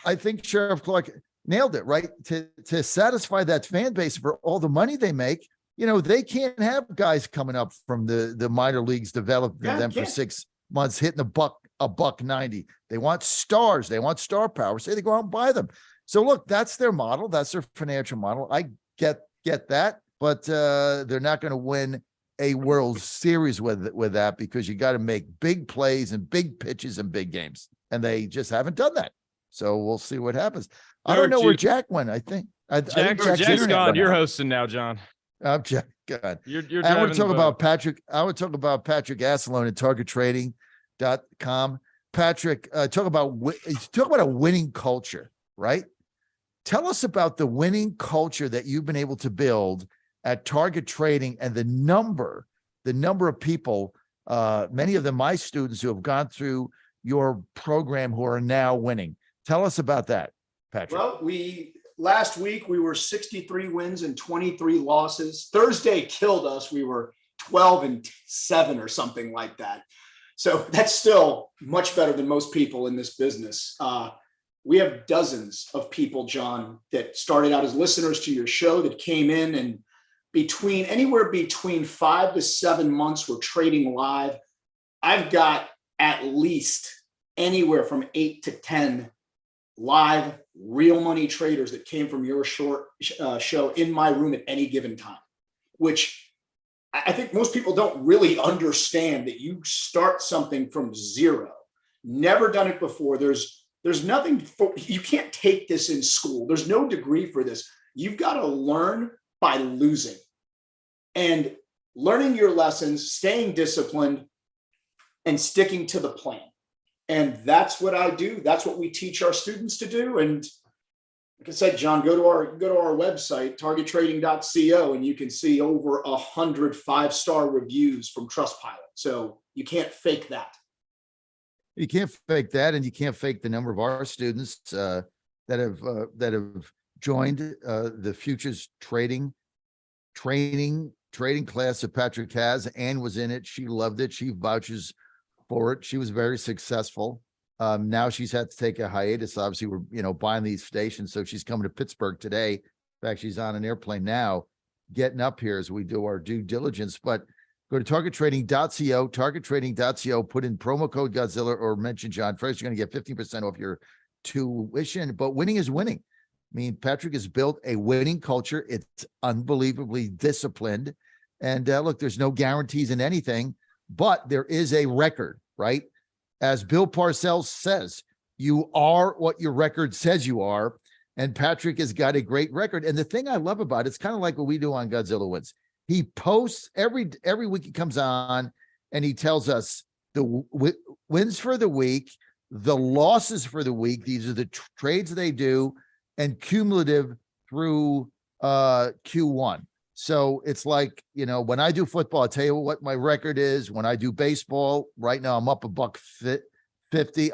I think Sheriff Clark nailed it, right? To satisfy that fan base for all the money they make. They can't have guys coming up from the minor leagues, developing them for 6 months, hitting a buck 90. They want stars. They want star power. So they go out and buy them. So look, that's their model. That's their financial model. I get get that, but they're not going to win a World Series with that, because you got to make big plays and big pitches and big games, and they just haven't done that. So we'll see what happens. I don't know where Jack went. I think Jack's internet gone. went You're out. hosting now, John. I'm Jack. God. You're I want driving to the talk boat. about Patrick. I would talk about Patrick Asselone at targettrading.com. Patrick, talk about a winning culture, right? Tell us about the winning culture that you've been able to build at Target Trading, and the number of people, many of them my students, who have gone through your program, who are now winning. Tell us about that, Patrick. Well, last week we were 63 wins and 23 losses. Thursday killed us. We were 12-7 or something like that. So that's still much better than most people in this business. We have dozens of people, John, that started out as listeners to your show, that came in, and anywhere between 5 to 7 months we're trading live. I've got at least anywhere from 8 to 10 live real money traders that came from your show in my room at any given time, which I think most people don't really understand, that you start something from zero, never done it before. There's nothing you can't take this in school. There's no degree for this. You've got to learn by losing, and learning your lessons, staying disciplined, and sticking to the plan. And that's what I do. That's what we teach our students to do. And like I said, John, go to our website, targettrading.co, and you can see over 100 5-star reviews from Trustpilot. So you can't fake that. You can't fake that, and you can't fake the number of our students that have joined the futures training class that Patrick has. Anne was in it. She loved it. She vouches for it. She was very successful. Now she's had to take a hiatus. Obviously, we're buying these stations, so she's coming to Pittsburgh today. In fact, she's on an airplane now, getting up here as we do our due diligence. But go to targettrading.co, put in promo code Godzilla or mention John first. You're going to get 15% off your tuition. But winning is winning. I mean, Patrick has built a winning culture. It's unbelievably disciplined. And look, there's no guarantees in anything, but there is a record, right? As Bill Parcells says, you are what your record says you are. And Patrick has got a great record. And the thing I love about it's kind of like what we do on Godzilla Wins. He posts every week. He comes on and he tells us the wins for the week, the losses for the week. These are the trades they do, and cumulative through Q1. So it's like, when I do football, I'll tell you what my record is. When I do baseball, right now I'm up $150.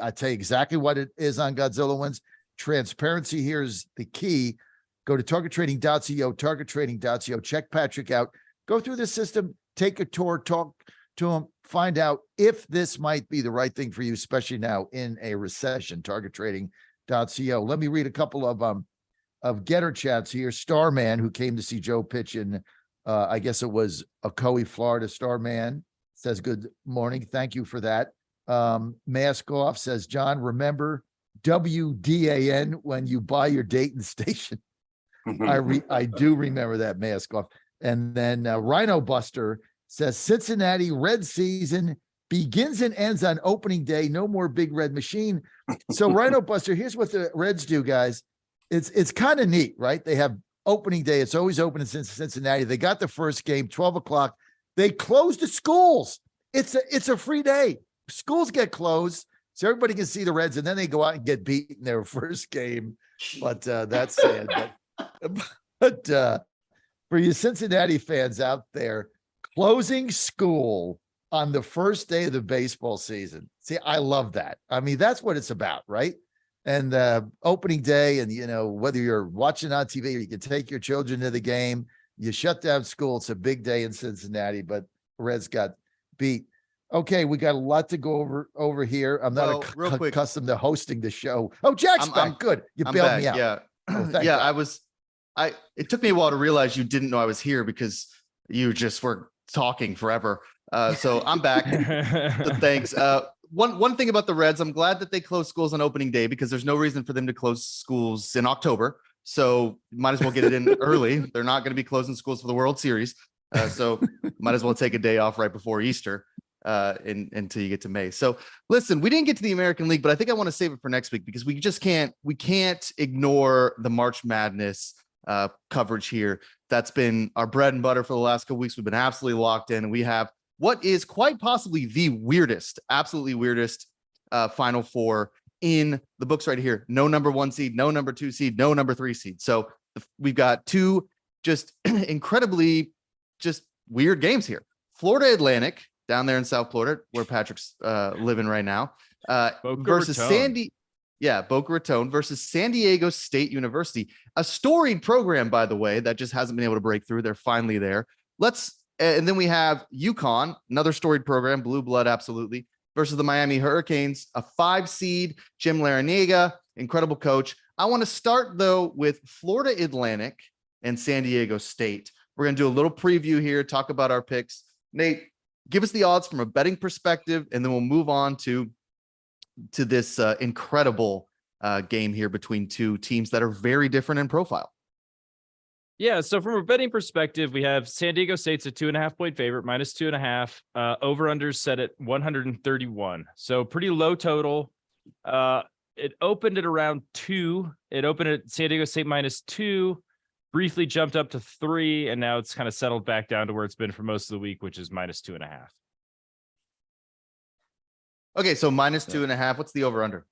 I tell you exactly what it is on Godzilla Wins. Transparency here is the key. Go to targettrading.co, check Patrick out, go through the system, take a tour, talk to him, find out if this might be the right thing for you, especially now in a recession. Targettrading.co. Let me read a couple of getter chats here. Starman, who came to see Joe pitch in, I guess it was Ocoee, Florida. Starman says, good morning. Thank you for that. Mask Off says, John, remember WDAN when you buy your Dayton station. I do remember that. Mask Off. And then Rhino Buster says, Cincinnati Red season begins and ends on opening day. No more Big Red Machine. So Rhino Buster, here's what the Reds do, guys. It's kind of neat, right? They have opening day. It's always open in Cincinnati. They got the first game, 12 o'clock. They closed the schools. It's a free day. Schools get closed so everybody can see the Reds, and then they go out and get beat in their first game. But that's sad. But for you Cincinnati fans out there, closing school on the first day of the baseball season. See, I love that. I mean, that's what it's about, right? And opening day, and whether you're watching on TV or you can take your children to the game, you shut down school. It's a big day in Cincinnati, but Reds got beat. Okay, we got a lot to go over here. I'm not accustomed to hosting the show. Oh, Jack's back. Good. You bailed me out. Yeah. Oh, Yeah, it took me a while to realize you didn't know I was here because you just were talking forever. So I'm back. So thanks. One thing about the Reds, I'm glad that they closed schools on opening day because there's no reason for them to close schools in October. So might as well get it in early. They're not going to be closing schools for the World Series. So might as well take a day off right before Easter until you get to May. So listen, we didn't get to the American League, but I think I want to save it for next week because we can't ignore the March Madness coverage here. That's been our bread and butter for the last couple weeks. We've been absolutely locked in, and we have what is quite possibly the weirdest, absolutely weirdest Final Four in the books right here. No number 1 seed, no number 2 seed, no number 3 seed. So we've got two just incredibly just weird games here. Florida Atlantic down there in South Florida, where Patrick's living right now, versus Raton. Boca Raton versus San Diego State University, a storied program, by the way, that just hasn't been able to break through. They're finally there. And then we have UConn, another storied program, blue blood, absolutely, versus the Miami Hurricanes, a 5 seed, Jim Larrañaga, incredible coach. I want to start though with Florida Atlantic and San Diego State. We're going to do a little preview here, talk about our picks. Nate, give us the odds from a betting perspective, and then we'll move on to this incredible game here between two teams that are very different in profile. Yeah, so from a betting perspective, we have San Diego State's a 2.5-point favorite, minus 2.5. Over-under set at 131. So pretty low total. It opened at around 2. It opened at San Diego State minus 2, briefly jumped up to 3, and now it's kind of settled back down to where it's been for most of the week, which is minus 2.5. Okay, so minus 2.5. What's the over-under?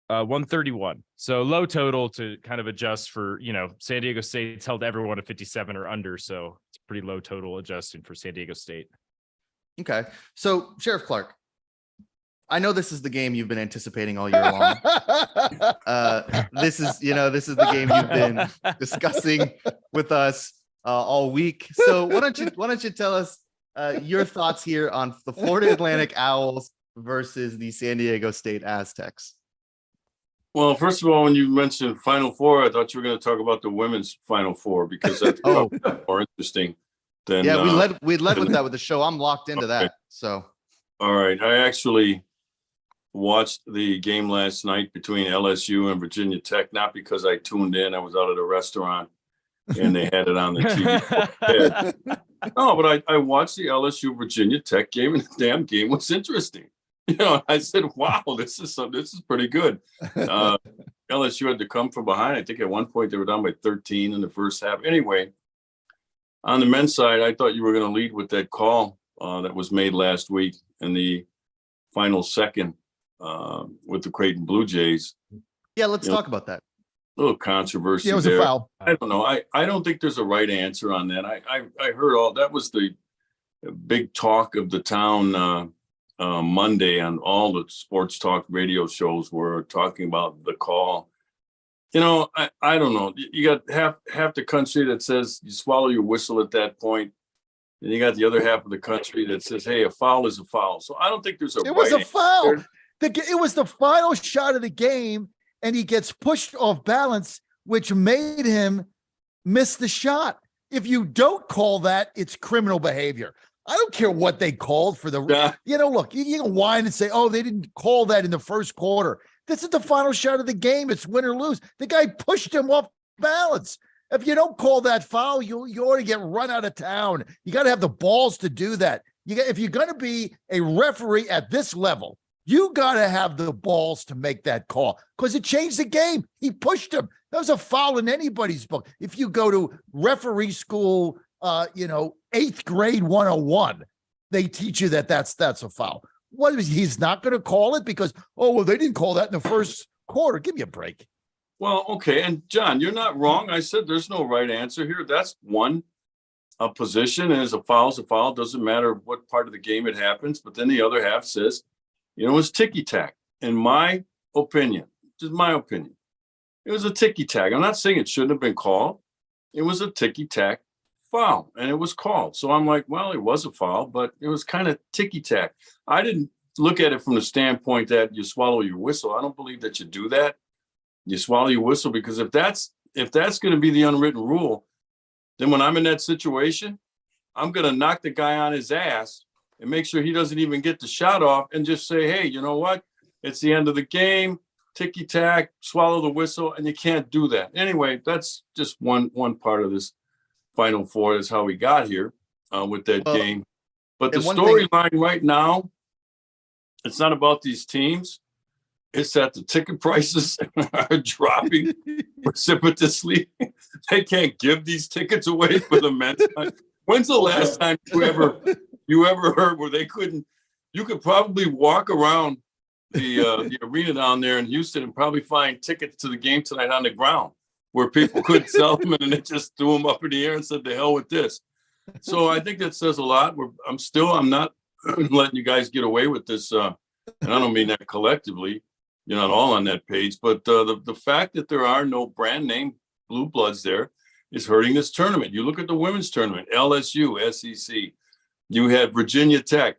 131. So low total to kind of adjust for, San Diego State's held everyone at 57 or under. So it's pretty low total adjusted for San Diego State. Okay. So Sheriff Clark, I know this is the game you've been anticipating all year long. This is the game you've been discussing with us all week. So why don't you tell us your thoughts here on the Florida Atlantic Owls versus the San Diego State Aztecs? Well, first of all, when you mentioned Final Four, I thought you were going to talk about the women's Final Four because that's probably more interesting than. Yeah, we led with that with the show. I'm locked into that. So. All right, I actually watched the game last night between LSU and Virginia Tech, not because I tuned in. I was out at a restaurant and they had it on the TV. No, but I watched the LSU Virginia Tech game, and the damn game was interesting. I said, wow, this is pretty good. LSU had to come from behind. I think at one point they were down by 13 in the first half. Anyway, on the men's side, I thought you were going to lead with that call that was made last week in the final second with the Creighton Blue Jays. Yeah, let's talk about that. A little controversy. Yeah, it was there. a foul. I don't know. I don't think there's a right answer on that. I heard all that was the big talk of the town Monday on all the sports talk radio shows were talking about the call. I don't know. You got half the country that says you swallow your whistle at that point, and you got the other half of the country that says, hey, a foul is a foul. So I don't think there's It was a foul. It was the final shot of the game, and he gets pushed off balance, which made him miss the shot. If you don't call that, it's criminal behavior. I don't care what they called for the, look, you can whine and say, oh, they didn't call that in the first quarter. This is the final shot of the game. It's win or lose. The guy pushed him off balance. If you don't call that foul, you ought to get run out of town. You got to have the balls to do that. If you're going to be a referee at this level, you got to have the balls to make that call because it changed the game. He pushed him. That was a foul in anybody's book. If you go to referee school, 8th grade 101, they teach you that's a foul. He's not going to call it because, they didn't call that in the first quarter. Give me a break. Well, okay. And John, you're not wrong. I said there's no right answer here. That's one position, and as a foul's a foul. Doesn't matter what part of the game it happens. But then the other half says, it's ticky-tack. In my opinion, just my opinion, it was a ticky-tack. I'm not saying it shouldn't have been called. It was a ticky-tack foul, and it was called. So I'm like, well, it was a foul, but it was kind of ticky-tack. I didn't look at it from the standpoint that you swallow your whistle. I don't believe that you do that. You swallow your whistle because if that's going to be the unwritten rule, then when I'm in that situation, I'm going to knock the guy on his ass and make sure he doesn't even get the shot off and just say, hey, you know what? It's the end of the game. ticky tack, swallow the whistle, and you can't do that. Anyway, that's just one part of this Final Four is how we got here with that game. But the storyline right now, it's not about these teams. It's that the ticket prices are dropping precipitously. They can't give these tickets away for the men's. When's the last time you ever heard where they couldn't? You could probably walk around the arena down there in Houston and probably find tickets to the game tonight on the ground where people couldn't sell them and they just threw them up in the air and said, "The hell with this." So I think that says a lot. I'm not letting you guys get away with this, and I don't mean that collectively. You're not all on that page, but the fact that there are no brand name blue bloods there is hurting this tournament. You look at the women's tournament, LSU, SEC. You had Virginia Tech,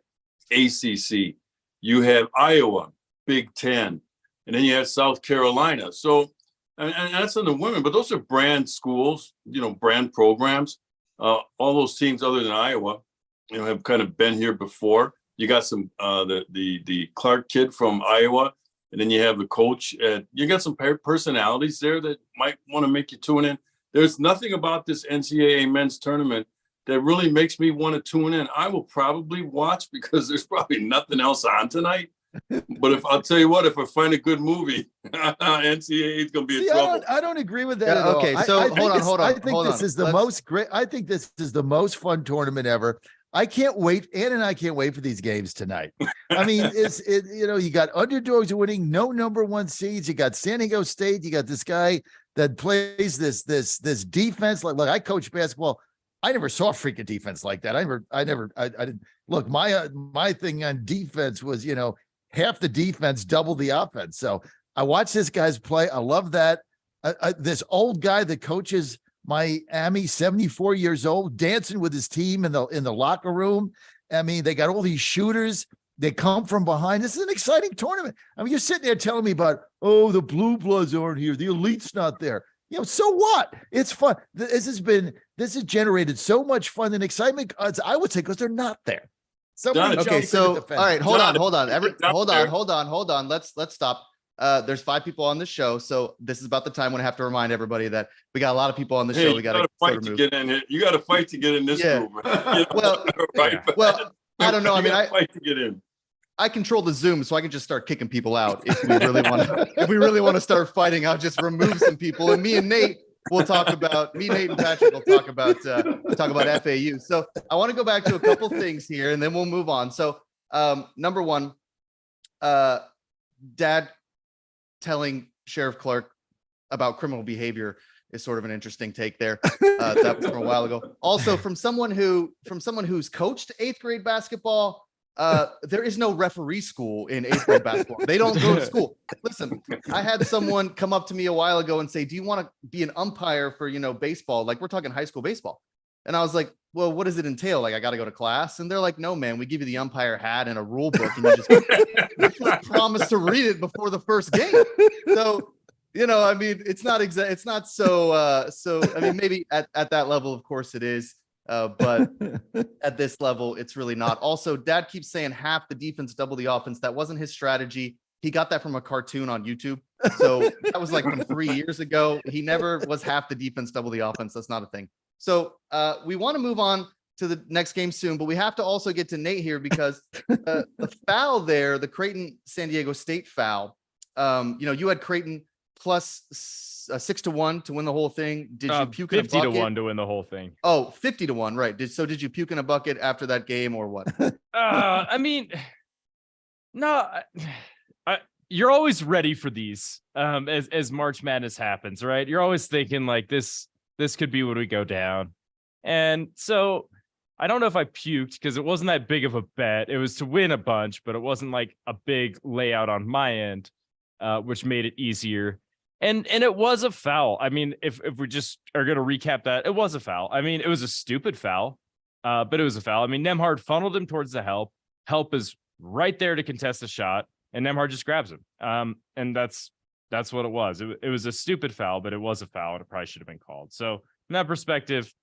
ACC. You have Iowa, Big Ten. And then you have South Carolina. So, and that's in the women, but those are brand schools, brand programs. All those teams other than Iowa, have kind of been here before. You got some, the Clark kid from Iowa. And then you have the coach. You got some personalities there that might want to make you tune in. There's nothing about this NCAA men's tournament that really makes me want to tune in. I will probably watch because there's probably nothing else on tonight. But I'll tell you what, if I find a good movie, NCAA is going to be in trouble. I don't agree with that at all. Okay, so hold on. I think this is the most great. I think this is the most fun tournament ever. I can't wait. Ann and I can't wait for these games tonight. I mean, you got underdogs winning, no number one seeds. You got San Diego State. You got this guy that plays this defense. Like I coach basketball. I never saw freaking defense like that. I didn't look. My thing on defense was, half the defense, double the offense. So I watched this guy's play. I love that. This old guy that coaches Miami, 74 years old, dancing with his team in the locker room. I mean, they got all these shooters. They come from behind. This is an exciting tournament. I mean, you're sitting there telling me about, the blue bloods aren't here. The elite's not there. So what? It's fun. This has generated so much fun and excitement. I would say because they're not there. Okay, so all right, hold on. Let's stop. There's 5 people on the show, so this is about the time when I have to remind everybody that we got a lot of people on the show. We got to fight to get in here. You got to fight to get in this group. Well, I don't know. I mean, I fight to get in. I control the Zoom, so I can just start kicking people out if we really want to. If we really want to start fighting, I'll just remove some people, and me and Nate and Patrick will talk about FAU. So I want to go back to a couple things here, and then we'll move on. So number one, Dad telling Sheriff Clark about criminal behavior is sort of an interesting take there. That was from a while ago. Also, from someone who's coached 8th grade basketball. There is no referee school in 8th grade basketball. They don't go to school. Listen, I had someone come up to me a while ago and say, "Do you want to be an umpire for, baseball? Like we're talking high school baseball." And I was like, "Well, what does it entail? Like I got to go to class?" And they're like, "No, man, we give you the umpire hat and a rule book and you just promise to read it before the first game." So, I mean, it's not exact. It's not so, I mean, maybe at that level, of course it is. But at this level, it's really not. Also, Dad keeps saying half the defense, double the offense. That wasn't his strategy. He got that from a cartoon on YouTube. So that was like from 3 years ago. He never was half the defense, double the offense. That's not a thing. So we want to move on to the next game soon, but we have to also get to Nate here because the foul there, the Creighton San Diego State foul, you had Creighton plus 6-1 to win the whole thing. Did you puke in a bucket? 50-1 to win the whole thing. Oh, 50-1, right. Did you puke in a bucket after that game or what? I mean, no, you're always ready for these as March Madness happens, right? You're always thinking like this could be when we go down. And so I don't know if I puked because it wasn't that big of a bet. It was to win a bunch, but it wasn't like a big layout on my end, which made it easier. And it was a foul. I mean, if we just are going to recap that, it was a foul. I mean, it was a stupid foul, but it was a foul. I mean, Nembhard funneled him towards the help. Help is right there to contest the shot, and Nembhard just grabs him. And that's what it was. It was a stupid foul, but it was a foul, and it probably should have been called. So from that perspective,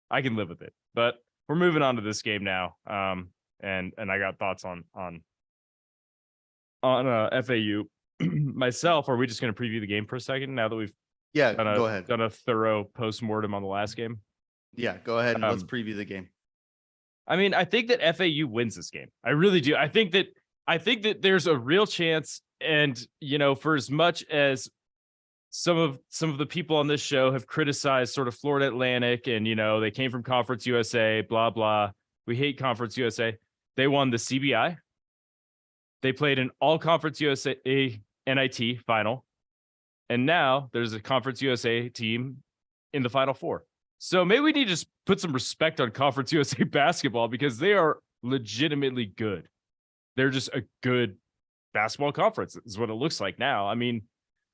I can live with it. But we're moving on to this game now, and I got thoughts on FAU. myself, are we just going to preview the game for a second now that we've Yeah, done ahead. done a thorough post-mortem on the last game? Yeah, go ahead and let's Um, preview the game. I mean, I think that FAU wins this game. I really do. I think that there's a real chance, and for as much as some of the people on this show have criticized sort of Florida Atlantic, and they came from Conference USA, blah blah. We hate Conference USA. They won the CBI. They played an All-Conference USA NIT final, and now there's a Conference USA team in the Final Four. So maybe we need to just put some respect on Conference USA basketball, because they are legitimately good. They're just a good basketball conference is what it looks like now. I mean,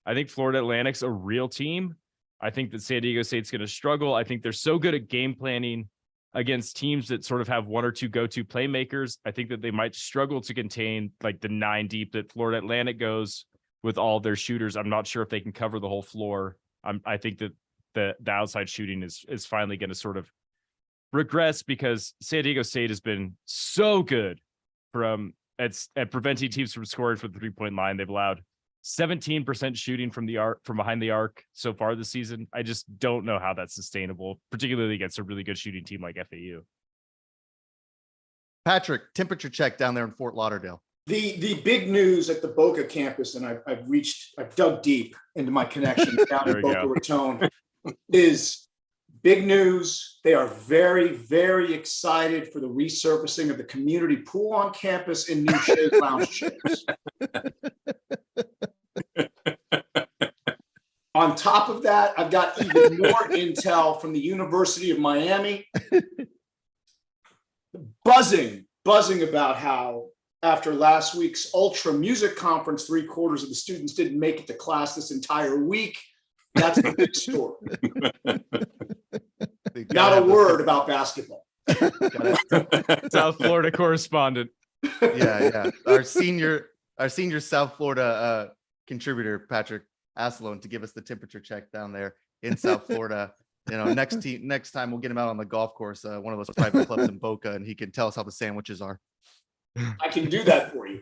I think Florida Atlantic's a real team. I think that San Diego State's going to struggle. I think they're so good at game planning against teams that sort of have one or two go-to playmakers. I think that they might struggle to contain like the 9 deep that Florida Atlantic goes with all their shooters. I'm not sure if they can cover the whole floor. I think that the outside shooting is finally going to sort of regress, because San Diego State has been so good at preventing teams from scoring from the 3-point line. They've allowed 17% shooting from behind the arc so far this season. I just don't know how that's sustainable, particularly against a really good shooting team like FAU. Patrick, temperature check down there in Fort Lauderdale. The big news at the Boca campus, and I've dug deep into my connection down in Boca Raton, is big news. They are very, very excited for the resurfacing of the community pool on campus in new shade lounge chairs. On top of that, I've got even more intel from the University of Miami. Buzzing about how after last week's Ultra Music Conference, 3/4 of the students didn't make it to class this entire week. That's the big story. Not a word about basketball. South Florida correspondent. Yeah. Our senior South Florida contributor, Patrick Asselone, to give us the temperature check down there in South Florida. Next time we'll get him out on the golf course, one of those private clubs in Boca, and he can tell us how the sandwiches are. I can do that for you.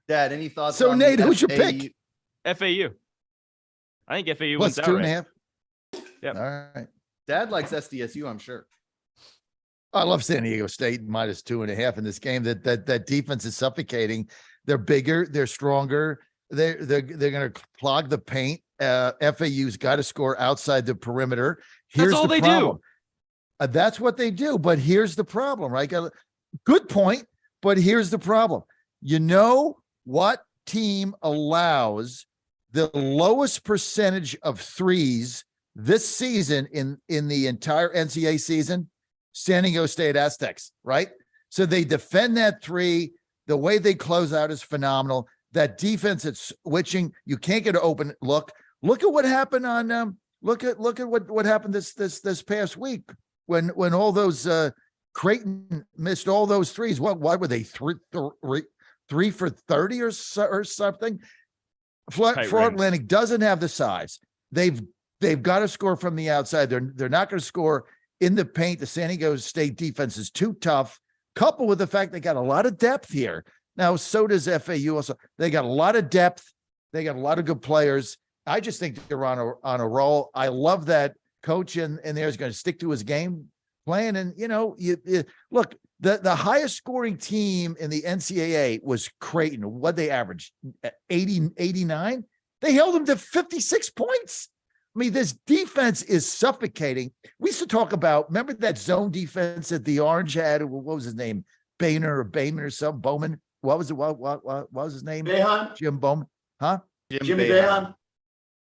Dad, any thoughts? So on Nate, the who's your FAU? pick? FAU. I think FAU What's wins 2.5? outright. Yep. All right. Dad likes SDSU, I'm sure. I love San Diego State minus 2.5 in this game. That defense is suffocating. They're bigger. They're stronger. They're going to clog the paint. FAU's got to score outside the perimeter. Here's That's all the they problem. do. That's what they do. But here's the problem, right? Good point. But here's the problem. You know what team allows the lowest percentage of threes this season in the entire NCAA season? San Diego State Aztecs, right? So they defend that three. The way they close out is phenomenal. That defense is switching. You can't get an open look. Look at what happened on look at what happened this past week when all those Creighton missed all those threes. Why were they three for 30 or something? Florida Atlantic doesn't have the size. They've got to score from the outside. They're not going to score in the paint. The San Diego State defense is too tough, coupled with the fact they got a lot of depth here. Now, so does FAU also. They got a lot of depth. They got a lot of good players. I just think they're on a roll. I love that coach in there is going to stick to his game plan. And, look, the highest scoring team in the NCAA was Creighton. What they averaged? 89? They held them to 56 points. I mean, this defense is suffocating. We used to talk about, remember that zone defense that the Orange had? What was his name? Boehner or something? Bowman? What was it? What was his name? Boeheim? Jim Bowman. Huh? Jimmy Boeheim?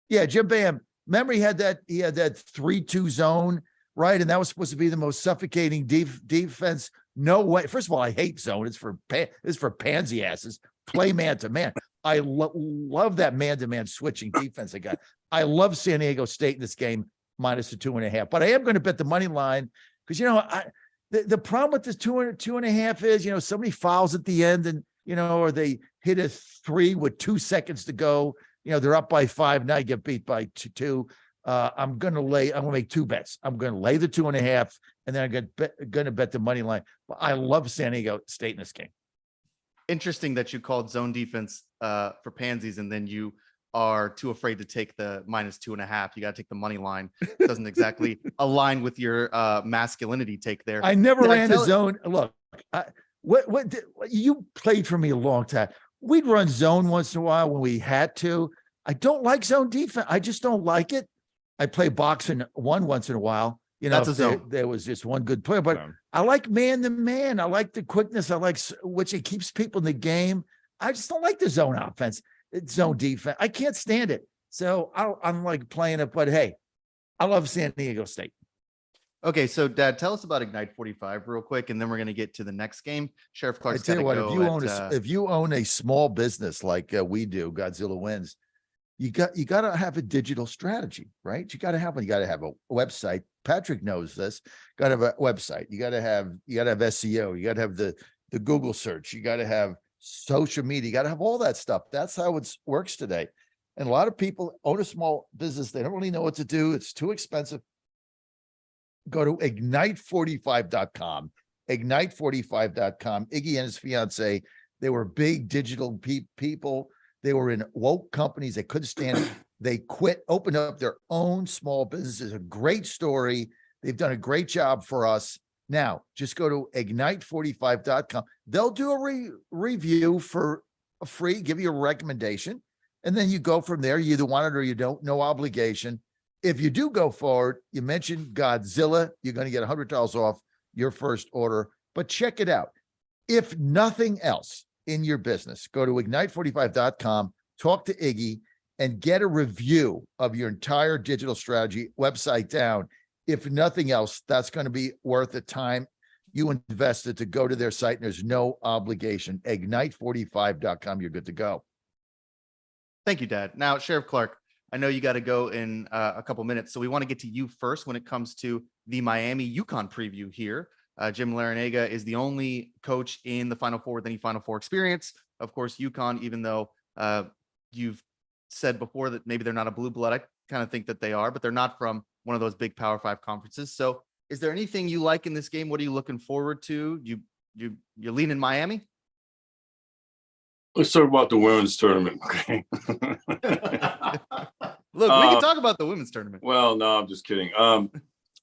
Yeah, Jim Boeheim. Remember he had that 3-2 zone, right? And that was supposed to be the most suffocating defense. No way. First of all, I hate zone. It's for pansy asses. Play man to man. I love that man-to-man switching defense they got. I love San Diego State in this game minus the 2.5. But I am going to bet the money line because the problem with this 2.5 is somebody fouls at the end and or they hit a three with 2 seconds to go. They're up by 5. Now you get beat by 2. I'm going to make 2 bets. I'm going to lay the 2.5, and then I'm going to bet the money line. But I love San Diego State in this game. interesting that you called zone defense for pansies, and then you are too afraid to take the -2.5. You got to take the money line. Doesn't exactly align with your masculinity take there. I never Did I ran a tell- zone. Look, you played for me a long time. We'd run zone once in a while when we had to. I don't like zone defense. I just don't like it. I play boxing once in a while. You know, That's a if there, zone. there was just one good player, but Zone. I like man to man. I like the quickness. I like which it keeps people in the game. I just don't like the zone offense. It's zone defense. I can't stand it. So I'm like playing it, but hey, I love San Diego State. Okay, so Dad, tell us about Ignite 45 real quick, and then we're going to get to the next game. Sheriff I Clark's tell got you to what, go. if you own a small business like we do, Godzilla Wins, you got to have a digital strategy, right? You got to have one. You got to have a website. Patrick knows this. Got to have a website. You got to have SEO. You got to have the Google search. You got to have social media. You got to have all that stuff. That's how it works today. And a lot of people own a small business. They don't really know what to do. It's too expensive. Go to ignite45.com. Ignite45.com. Iggy and his fiance, they were big digital people. They were in woke companies. They couldn't stand it. They quit, opened up their own small businesses. A great story. They've done a great job for us. Now, just go to ignite45.com. They'll do a review for free, give you a recommendation, and then you go from there. You either want it or you don't, no obligation. If you do go forward, you mentioned Godzilla, you're going to get $100 off your first order, but check it out. If nothing else in your business, go to ignite45.com, talk to Iggy, and get a review of your entire digital strategy website down. If nothing else, that's going to be worth the time you invested to go to their site, and there's no obligation. Ignite45.com, you're good to go. Thank you, Dad. Now, Sheriff Clark, I know you got to go in a couple minutes, so we want to get to you first when it comes to the Miami UConn preview here. Jim Larinaga is the only coach in the Final Four with any Final Four experience. Of course, UConn, even though you've said before that maybe they're not a blue blood, I kind of think that they are, but they're not from one of those big Power 5 conferences. So is there anything you like in this game? What are you looking forward to? You lean in Miami? Let's talk about the women's tournament. Okay. Look, we can talk about the women's tournament. Well, no, I'm just kidding.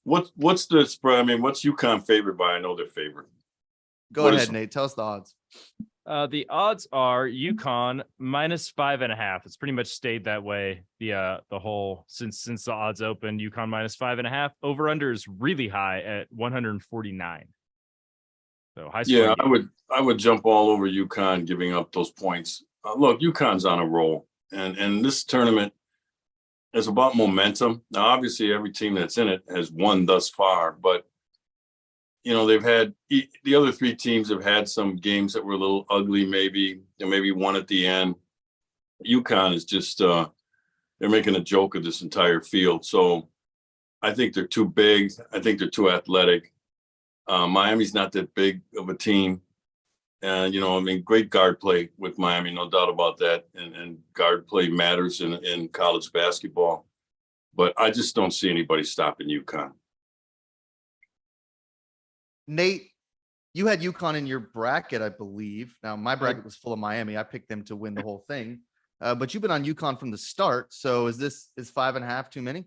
What's the spread? I mean, what's UConn favored by? I know they're favored. Go ahead, Nate. Tell us the odds. The odds are UConn -5.5. It's pretty much stayed that way the whole since the odds opened. UConn -5.5. Over under is really high at 149. So high scoring. Yeah, I would jump all over UConn giving up those points. Look, UConn's on a roll, and this tournament is about momentum. Now, obviously, every team that's in it has won thus far, but you know, they've had the other three teams have had some games that were a little ugly, maybe, and maybe one at the end. UConn is just they're making a joke of this entire field. So I think they're too big. I think they're too athletic. Miami's not that big of a team. And, you know, I mean, great guard play with Miami, no doubt about that. And guard play matters in college basketball. But I just don't see anybody stopping UConn. Nate, you had UConn in your bracket, I believe. Now, my bracket was full of Miami. I picked them to win the whole thing. But you've been on UConn from the start. So is 5.5 too many?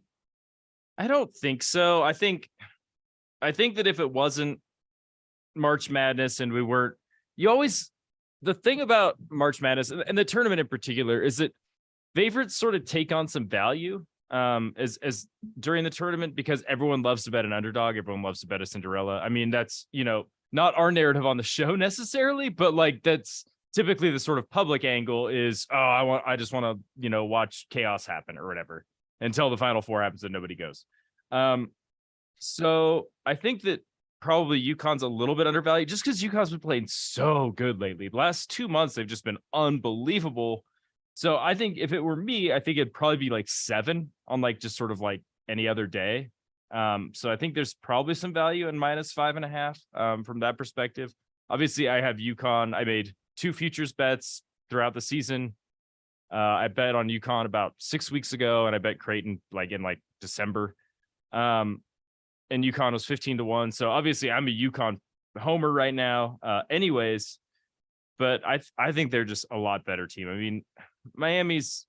I don't think so. I think that if it wasn't March Madness and we weren't, the thing about March Madness and the tournament in particular is that favorites sort of take on some value as during the tournament, because everyone loves to bet an underdog. Everyone loves to bet a Cinderella. I mean, that's, you know, not our narrative on the show necessarily, but like that's typically the sort of public angle is, I just want to, you know, watch chaos happen or whatever until the Final Four happens and nobody goes. So I think that probably UConn's a little bit undervalued just because UConn's been playing so good lately. The last 2 months, they've just been unbelievable. So I think if it were me, I think it'd probably be like 7 on like just sort of like any other day. So I think there's probably some value in -5.5 from that perspective. Obviously, I have UConn. I made 2 futures bets throughout the season. I bet on UConn about 6 weeks ago, and I bet Creighton in December. And UConn was 15-1. So obviously I'm a UConn homer right now. Anyways, but I think they're just a lot better team. I mean, Miami's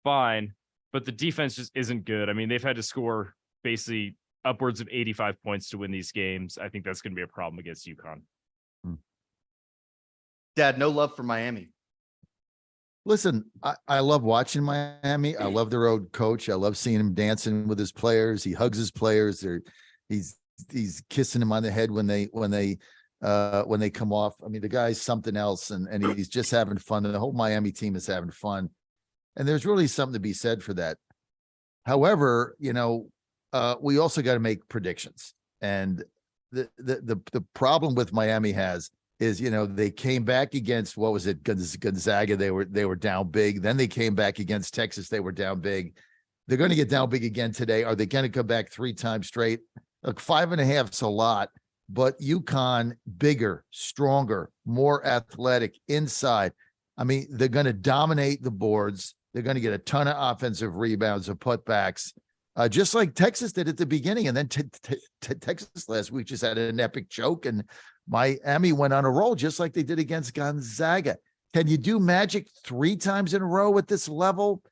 fine, but the defense just isn't good. I mean, they've had to score basically upwards of 85 points to win these games. I think that's going to be a problem against UConn. Dad, no love for Miami. Listen, I love watching Miami. I love their old coach. I love seeing him dancing with his players. He hugs his players. He's kissing them on the head when they come off. I mean, the guy's something else, and he's just having fun. And the whole Miami team is having fun. And there's really something to be said for that. However, we also got to make predictions. And the problem with Miami is, they came back against, what was it, Gonzaga? They were down big. Then they came back against Texas. They were down big. They're going to get down big again today. Are they going to come back 3 times straight? Look, 5.5 is a lot, but UConn, bigger, stronger, more athletic inside. I mean, they're going to dominate the boards. They're going to get a ton of offensive rebounds or putbacks, just like Texas did at the beginning. And then Texas last week just had an epic choke, and Miami went on a roll just like they did against Gonzaga. Can you do magic 3 times in a row at this level?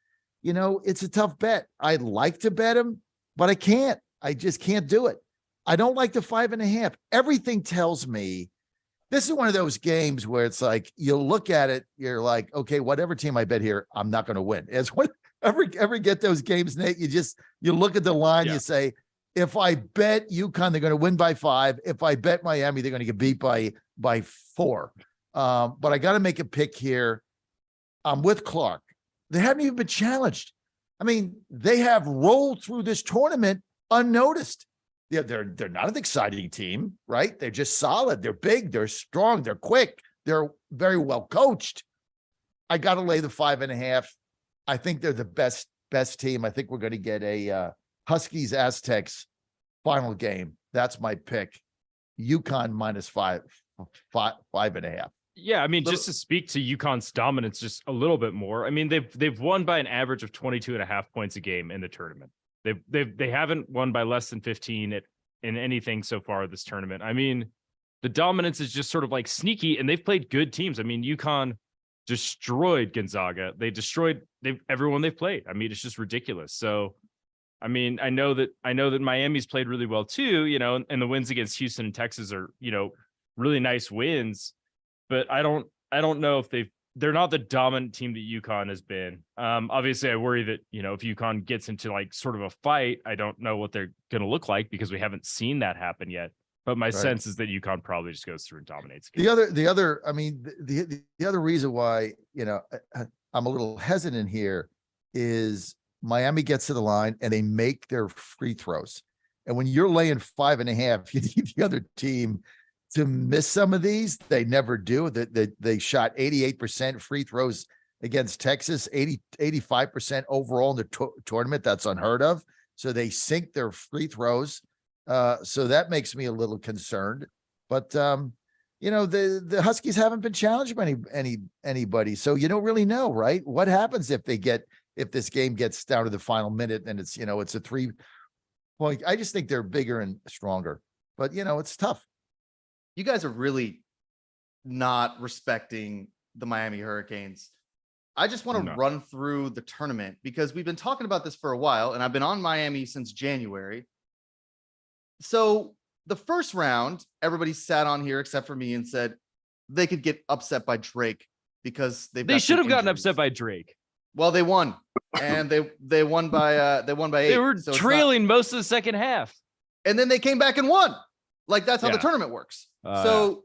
It's a tough bet. I'd like to bet them, but I can't. I just can't do it. I don't like the 5.5. Everything tells me this is one of those games where it's like, you look at it, you're like, okay, whatever team I bet here, I'm not going to win. It's ever get those games, Nate? You look at the line, you say, if I bet UConn, they're going to win by 5. If I bet Miami, they're going to get beat by 4. But I got to make a pick here. I'm with Clark. They haven't even been challenged. I mean, they have rolled through this tournament unnoticed. Yeah, they're not an exciting team, right? They're just solid. They're big. They're strong. They're quick. They're very well coached. I got to lay the 5.5. I think they're the best team. I think we're going to get a Huskies Aztecs final game. That's my pick. UConn minus 5.5. Yeah, I mean, just to speak to UConn's dominance just a little bit more. I mean, they've won by an average of 22.5 points a game in the tournament. They haven't won by less than 15 in anything so far this tournament. I mean, the dominance is just sort of like sneaky, and they've played good teams. I mean, UConn destroyed Gonzaga. They destroyed everyone they've played. I mean, it's just ridiculous. So, I mean, I know that Miami's played really well too, and the wins against Houston and Texas are, really nice wins, but I don't know if they're not the dominant team that UConn has been. Obviously I worry that, if UConn gets into like sort of a fight, I don't know what they're going to look like because we haven't seen that happen yet. But my sense is that UConn probably just goes through and dominates. The other reason why, I'm a little hesitant here is Miami gets to the line and they make their free throws. And when you're laying 5.5, you need the other team to miss some of these. They never do. They shot 88% free throws against Texas, 85% overall in the tournament. That's unheard of. So they sink their free throws. So that makes me a little concerned. But the Huskies haven't been challenged by anybody. So you don't really know, right? What happens if this game gets down to the final minute and it's a 3-point. I just think they're bigger and stronger. But it's tough. You guys are really not respecting the Miami Hurricanes. I just want to run through the tournament because we've been talking about this for a while, and I've been on Miami since January. So the first round, everybody sat on here except for me and said they could get upset by Drake because they should have gotten upset by Drake. Well, they won, and they won by 8. They were trailing most of the second half, and then they came back and won. Like that's how the tournament works. So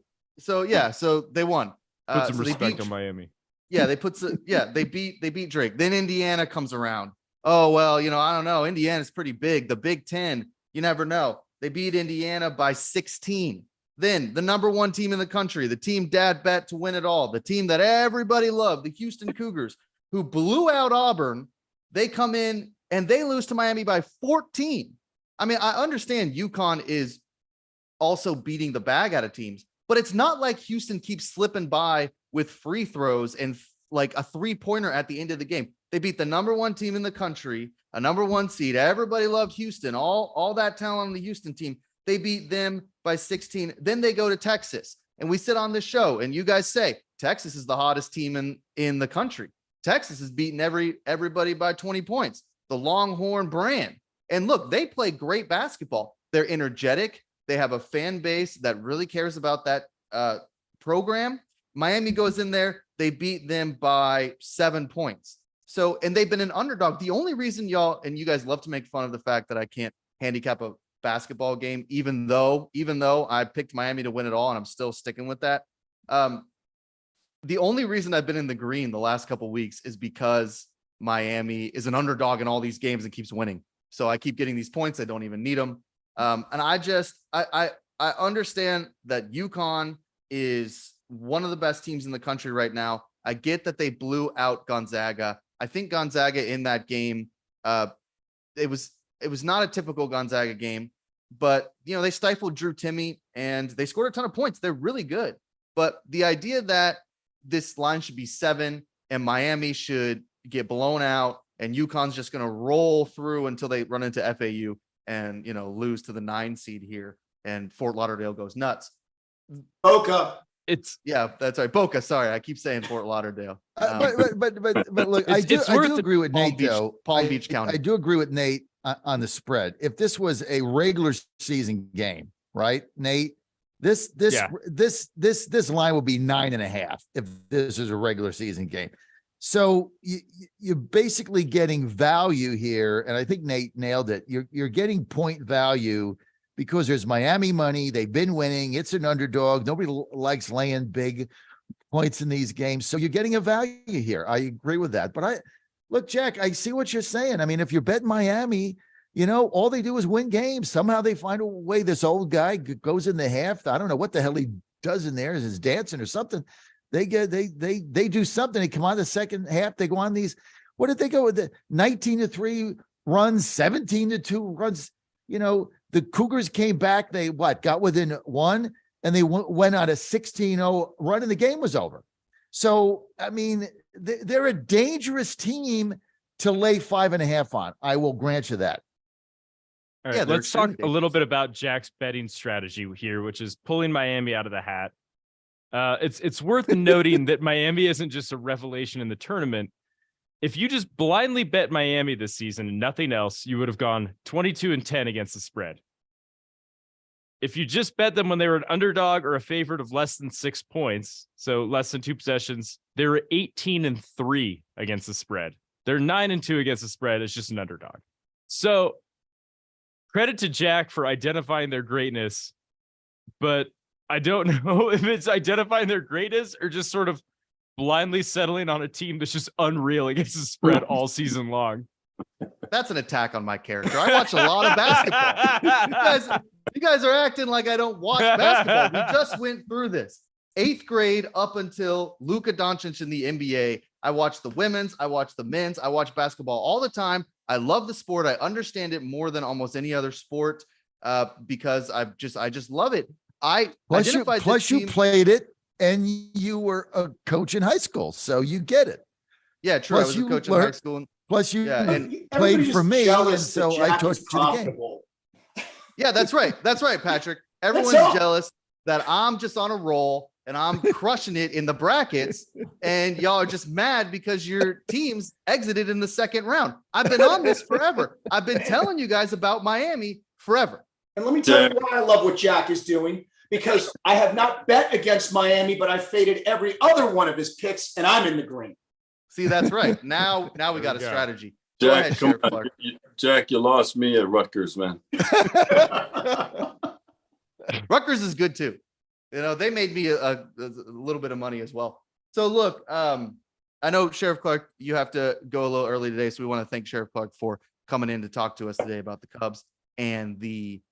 they won. Put some respect on Miami. Yeah, they beat Drake. Then Indiana comes around. Oh, well, I don't know. Indiana's pretty big. The Big Ten, you never know. They beat Indiana by 16. Then the number 1 team in the country, the team Dad bet to win it all, the team that everybody loved, the Houston Cougars, who blew out Auburn. They come in and they lose to Miami by 14. I mean, I understand UConn is also beating the bag out of teams, but it's not like Houston keeps slipping by with free throws and like a 3-pointer at the end of the game. They beat the number 1 team in the country, a number 1 seed. Everybody loved Houston, all that talent on the Houston team. They beat them by 16. Then they go to Texas, and we sit on this show and you guys say Texas is the hottest team in the country. Texas is beating everybody by 20 points. The Longhorn brand. And look, they play great basketball. They're energetic. They have a fan base that really cares about that program. Miami goes in there. They beat them by 7 points. So, and they've been an underdog. The only reason you guys love to make fun of the fact that I can't handicap a basketball game, even though I picked Miami to win it all, and I'm still sticking with that. The only reason I've been in the green the last couple of weeks is because Miami is an underdog in all these games and keeps winning. So I keep getting these points. I don't even need them. And I understand that UConn is one of the best teams in the country right now. I get that they blew out Gonzaga. I think Gonzaga in that game, it was not a typical Gonzaga game, but they stifled Drew Timme and they scored a ton of points. They're really good. But the idea that this line should be 7 and Miami should get blown out and UConn's just going to roll through until they run into FAU and, lose to the 9 seed here and Fort Lauderdale goes nuts. Boca. That's right. Boca. Sorry. I keep saying Fort Lauderdale. But look, I do agree with Nate though. Palm Beach County. I do agree with Nate on the spread. If this was a regular season game, right, Nate, this line would be 9.5 if this is a regular season game. So you're basically getting value here, and I think Nate nailed it. You're getting point value because there's Miami money. They've been winning. It's an underdog. Nobody likes laying big points in these games. So you're getting a value here. I agree with that. But look, Jack, I see what you're saying. I mean, if you're betting Miami, all they do is win games. Somehow they find a way. This old guy goes in the half. I don't know what the hell he does in there. Is his dancing or something? They do something. They come on the second half. They go on these. What did they go with? The 19-3 runs, 17-2 runs. The Cougars came back. They got within 1, and they went on a 16-0 run, and the game was over. So I mean, they're a dangerous team to lay 5.5 on. I will grant you that. All right, let's talk a little bit about Jack's betting strategy here, which is pulling Miami out of the hat. It's worth noting that Miami isn't just a revelation in the tournament. If you just blindly bet Miami this season and nothing else, you would have gone 22-10 against the spread. If you just bet them when they were an underdog or a favorite of less than 6 points, so less than 2 possessions, they were 18-3 against the spread. They're 9-2 against the spread. It's just an underdog. So credit to Jack for identifying their greatness, but I don't know if it's identifying their greatness or just sort of blindly settling on a team that's just unreal against the spread all season long. That's an attack on my character. I watch a lot of basketball. You guys are acting like I don't watch basketball. We just went through this. 8th grade up until Luka Doncic in the NBA. I watch the women's, I watch the men's, I watch basketball all the time. I love the sport. I understand it more than almost any other sport because I just love it. Plus you played it and you were a coach in high school, so you get it. Yeah, true. Plus I was a coach in high school. Plus you played for me, and so I taught you the game. Yeah, that's right. That's right, Patrick. Everyone's jealous that I'm just on a roll and I'm crushing it in the brackets, and y'all are just mad because your teams exited in the second round. I've been on this forever. I've been telling you guys about Miami forever. And let me tell you why I love what Jack is doing, because I have not bet against Miami, but I faded every other one of his picks, and I'm in the green. See, that's right. Now we got a strategy. Jack, come on. Jack, you lost me at Rutgers, man. Rutgers is good too. They made me a little bit of money as well. So look, I know Sheriff Clark, you have to go a little early today, so we want to thank Sheriff Clark for coming in to talk to us today about the Cubs and the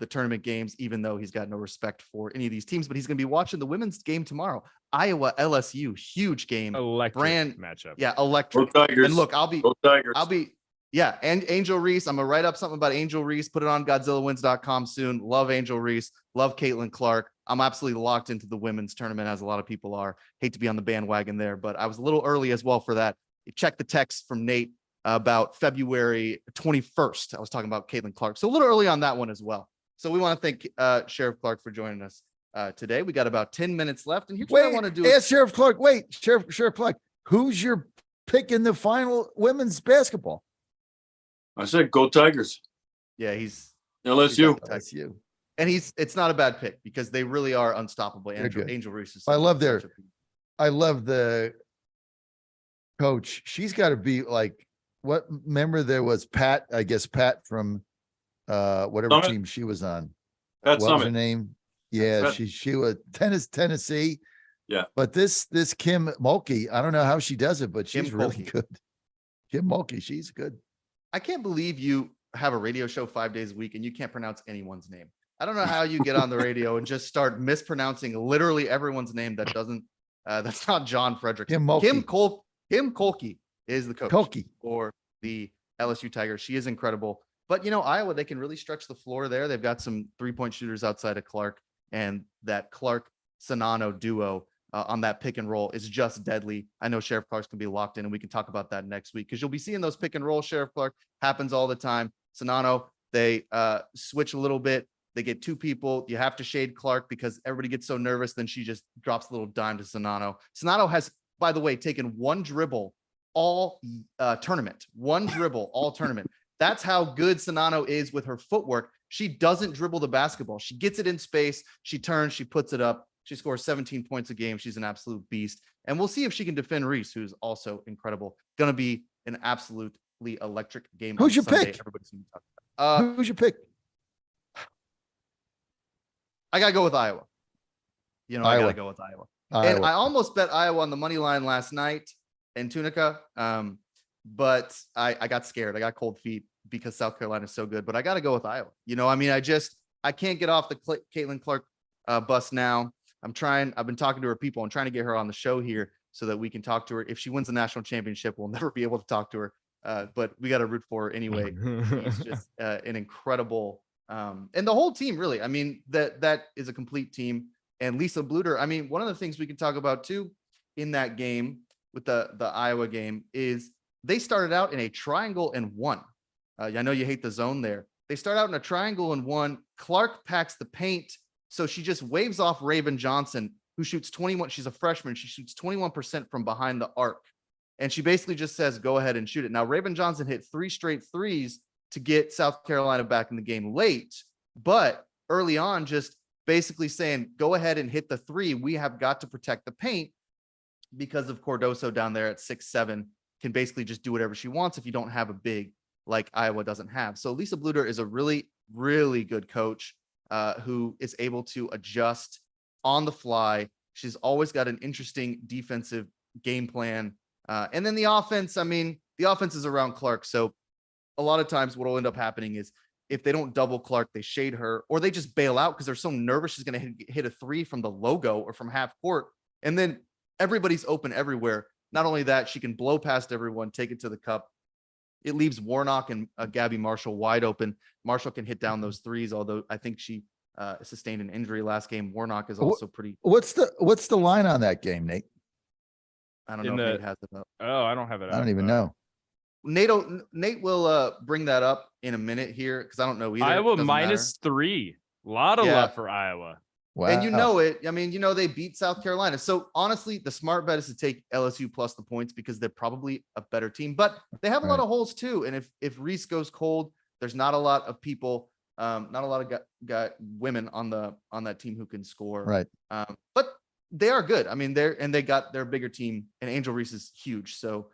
tournament games, even though he's got no respect for any of these teams, but he's going to be watching the women's game tomorrow. Iowa LSU, huge game. Electric matchup. Yeah, electric. And look, I'll be and Angel Reese. I'm gonna write up something about Angel Reese, put it on GodzillaWins.com soon. Love Angel Reese, love Caitlin Clark. I'm absolutely locked into the women's tournament, as a lot of people are. Hate to be on the bandwagon there, but I was a little early as well for that. Check the text from Nate about February 21st. I was talking about Caitlin Clark. So a little early on that one as well. So we want to thank Sheriff Clark for joining us today. We got about 10 minutes left. And here's what I want to do. Ask Sheriff Clark. Wait, Sheriff Clark, who's your pick in the final women's basketball? I said, go Tigers. Yeah, he's LSU. LSU. And it's not a bad pick because they really are unstoppable. They're good. Angel Reese is I love I love the coach. She's got to be like, what? Remember there was Pat, I guess Pat from whatever Summit? team she was on. Pat What was her Summit. name? Yeah, Pat- she was Tennessee. Yeah. But this Kim Mulkey, I don't know how she does it, but she's Kim really Mulkey. good. Kim Mulkey, she's good. can't believe you have a radio show 5 days a week and you can't pronounce anyone's name. I don't know how you get on the radio and just start mispronouncing literally everyone's name that doesn't that's not John Frederick. Kim Mulkey. Kim Kolke is the coach Kolke. for the LSU Tigers. She is incredible. But Iowa, they can really stretch the floor there. They've got some 3-point shooters outside of Clark, and that Clark-Sonano duo on that pick and roll is just deadly. I know Sheriff Clark's going to be locked in, and we can talk about that next week because you'll be seeing those pick and roll. Sheriff Clark happens all the time. Sonano, they switch a little bit. They get two people. You have to shade Clark because everybody gets so nervous. Then she just drops a little dime to Sonano. Sonano has, by the way, taken one dribble all tournament. One dribble all tournament. That's how good Sonano is with her footwork. She doesn't dribble the basketball. She gets it in space. She turns. She puts it up. She scores 17 points a game. She's an absolute beast. And we'll see if she can defend Reese, who's also incredible. Going to be an absolutely electric game. Who's your Sunday. pick? Everybody's going to talk about. Who's your pick? I got to go with Iowa. I got Iowa. to go with Iowa. And I almost bet Iowa on the money line last night in Tunica. But I got scared. I got cold feet because South Carolina is so good. But I got to go with Iowa. I can't get off the Caitlin Clark bus now. I've been talking to her people and trying to get her on the show here so that we can talk to her. If she wins the national championship, we'll never be able to talk to her. But we got to root for her anyway. She's just an incredible, and the whole team really. I mean, that is a complete team. And Lisa Bluter. I mean, one of the things we can talk about too in that game with the Iowa game is they started out in a triangle and won. I know you hate the zone there. They start out in a triangle and won. Clark packs the paint. So she just waves off Raven Johnson, who shoots 21. She's a freshman. She shoots 21% from behind the arc. And she basically just says, go ahead and shoot it. Now, Raven Johnson hit 3 straight threes to get South Carolina back in the game late, but early on, just basically saying, go ahead and hit the 3. We have got to protect the paint because of Cardoso down there at 6'7", can basically just do whatever she wants if you don't have a big like Iowa doesn't have. So Lisa Bluter is a really, really good coach who is able to adjust on the fly. She's always got an interesting defensive game plan. And then the offense, the offense is around Clark. So a lot of times what will end up happening is if they don't double Clark, they shade her or they just bail out because they're so nervous she's going to hit a 3 from the logo or from half court. And then everybody's open everywhere. Not only that, she can blow past everyone, take it to the cup. It leaves Warnock and Gabby Marshall wide open. Marshall can hit down those 3s, although I think she sustained an injury last game. Warnock is also pretty. What's the line on that game, Nate? I don't know if Nate has it up. Oh, I don't have it up. I don't even know. Nate will bring that up in a minute here because I don't know either. Iowa -3. A lot of love for Iowa. Wow. And they beat South Carolina. So honestly, the smart bet is to take LSU plus the points because they're probably a better team, but they have a lot of holes too. And if Reese goes cold, there's not a lot of people, not a lot of women on that team who can score. Right. But they are good. They got their bigger team, and Angel Reese is huge. So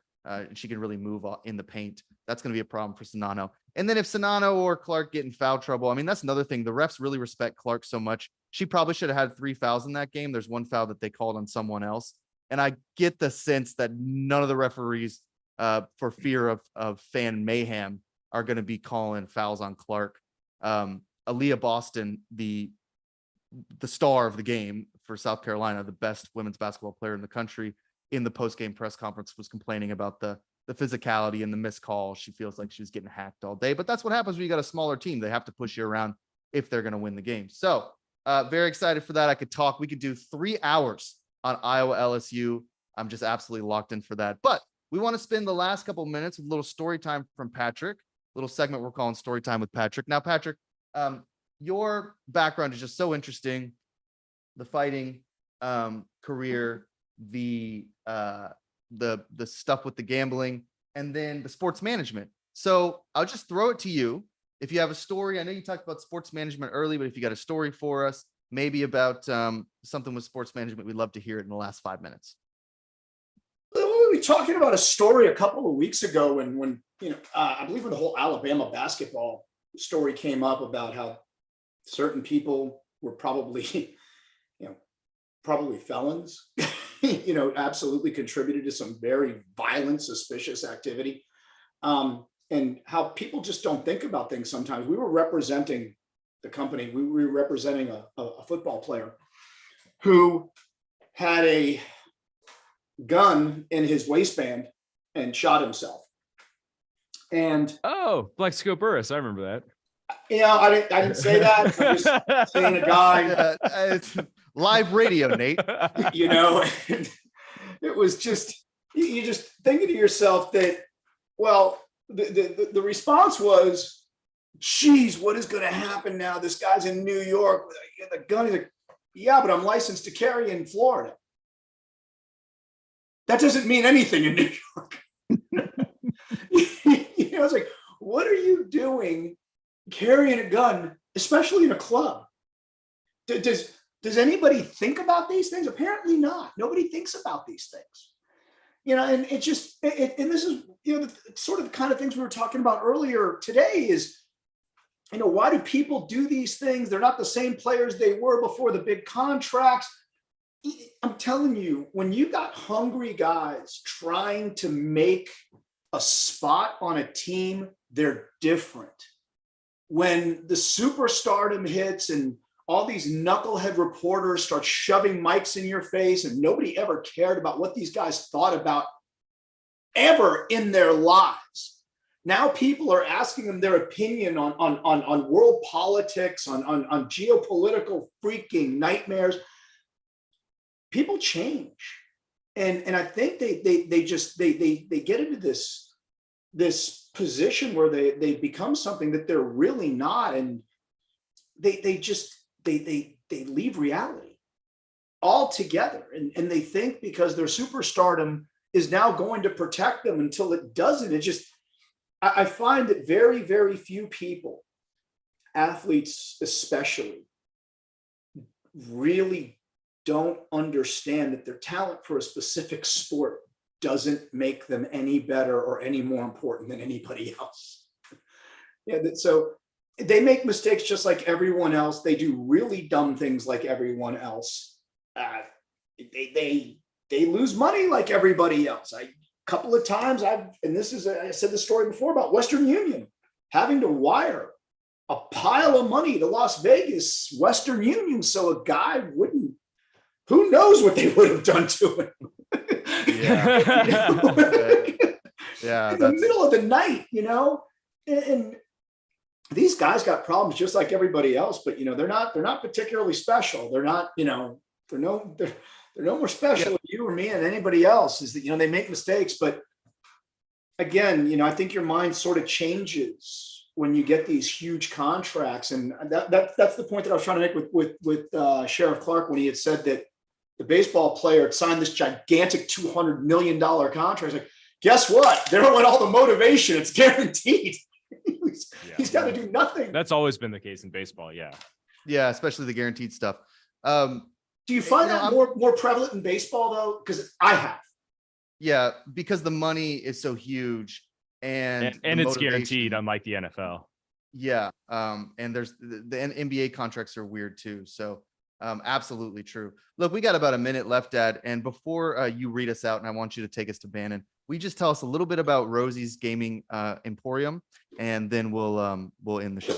she can really move in the paint. That's going to be a problem for Sonano. And then if Sonano or Clark get in foul trouble, that's another thing. The refs really respect Clark so much. She probably should have had 3 fouls in that game. There's one foul that they called on someone else. And I get the sense that none of the referees, for fear of fan mayhem, are going to be calling fouls on Clark. Aaliyah Boston, the star of the game for South Carolina, the best women's basketball player in the country, in the post-game press conference was complaining about the physicality and the missed call. She feels like she was getting hacked all day, but that's what happens when you got a smaller team. They have to push you around if they're going to win the game. So very excited for that. We could do 3 hours on Iowa LSU. I'm just absolutely locked in for that, but we want to spend the last couple of minutes with a little story time from Patrick, little segment we're calling Story Time with Patrick. Now, Patrick, your background is just so interesting. the fighting career, the stuff with the gambling, and then the sports management. So I'll just throw it to you. If you have a story, I know you talked about sports management early, but if you got a story for us, maybe about something with sports management, we'd love to hear it in the last 5 minutes. We were talking about a story a couple of weeks ago when I believe when the whole Alabama basketball story came up about how certain people were probably felons, absolutely contributed to some very violent, suspicious activity. And how people just don't think about things sometimes. We were representing the company. We were representing a football player who had a gun in his waistband and shot himself. And Plexico Burris, I remember that. I didn't say that. I'm just saying a guy. It's live radio, Nate. And it was just you just thinking to yourself that, well, the response was, geez, what is going to happen now? This guy's in New York with a gun. He's like, yeah, but I'm licensed to carry in Florida. That doesn't mean anything in New York. It's like, what are you doing carrying a gun, especially in a club? Does anybody think about these things? Apparently not. Nobody thinks about these things. And it just, and this is, sort of the kind of things we were talking about earlier today is, why do people do these things? They're not the same players they were before the big contracts. I'm telling you, when you got hungry guys trying to make a spot on a team, they're different. When the superstardom hits and all these knucklehead reporters start shoving mics in your face and nobody ever cared about what these guys thought about ever in their lives. Now people are asking them their opinion on world politics, on geopolitical freaking nightmares. People change. And I think they get into this position where they become something that they're really not. And they leave reality altogether. And they think because their superstardom is now going to protect them until it doesn't. I find that very, very few people, athletes especially, really don't understand that their talent for a specific sport doesn't make them any better or any more important than anybody else. So they make mistakes just like everyone else. They do really dumb things like everyone else. They lose money like everybody else. A couple of times I said the story before about Western Union having to wire a pile of money to Las Vegas, Western Union, so a guy wouldn't. Who knows what they would have done to him? Yeah. In the middle of the night, and these guys got problems just like everybody else, but they're not particularly special. They're not, they're no more special than you or me and anybody else. Is that they make mistakes, but again, I think your mind sort of changes when you get these huge contracts, and that's the point that I was trying to make with Sheriff Clark when he had said that the baseball player had signed this gigantic $200 million contract. It's like, guess what? There went all the motivation. It's guaranteed. He's got to do nothing. That's always been the case in baseball. Yeah. Yeah. Especially the guaranteed stuff. Do you find that more prevalent in baseball though? Because I have. Yeah. Because the money is so huge and it's guaranteed, unlike the NFL. Yeah. And there's the NBA contracts are weird too. So absolutely true. Look, we got about a minute left, Dad. And before you read us out, and I want you to take us to Bannon, we just tell us a little bit about Rosie's Gaming Emporium, and then we'll end the show.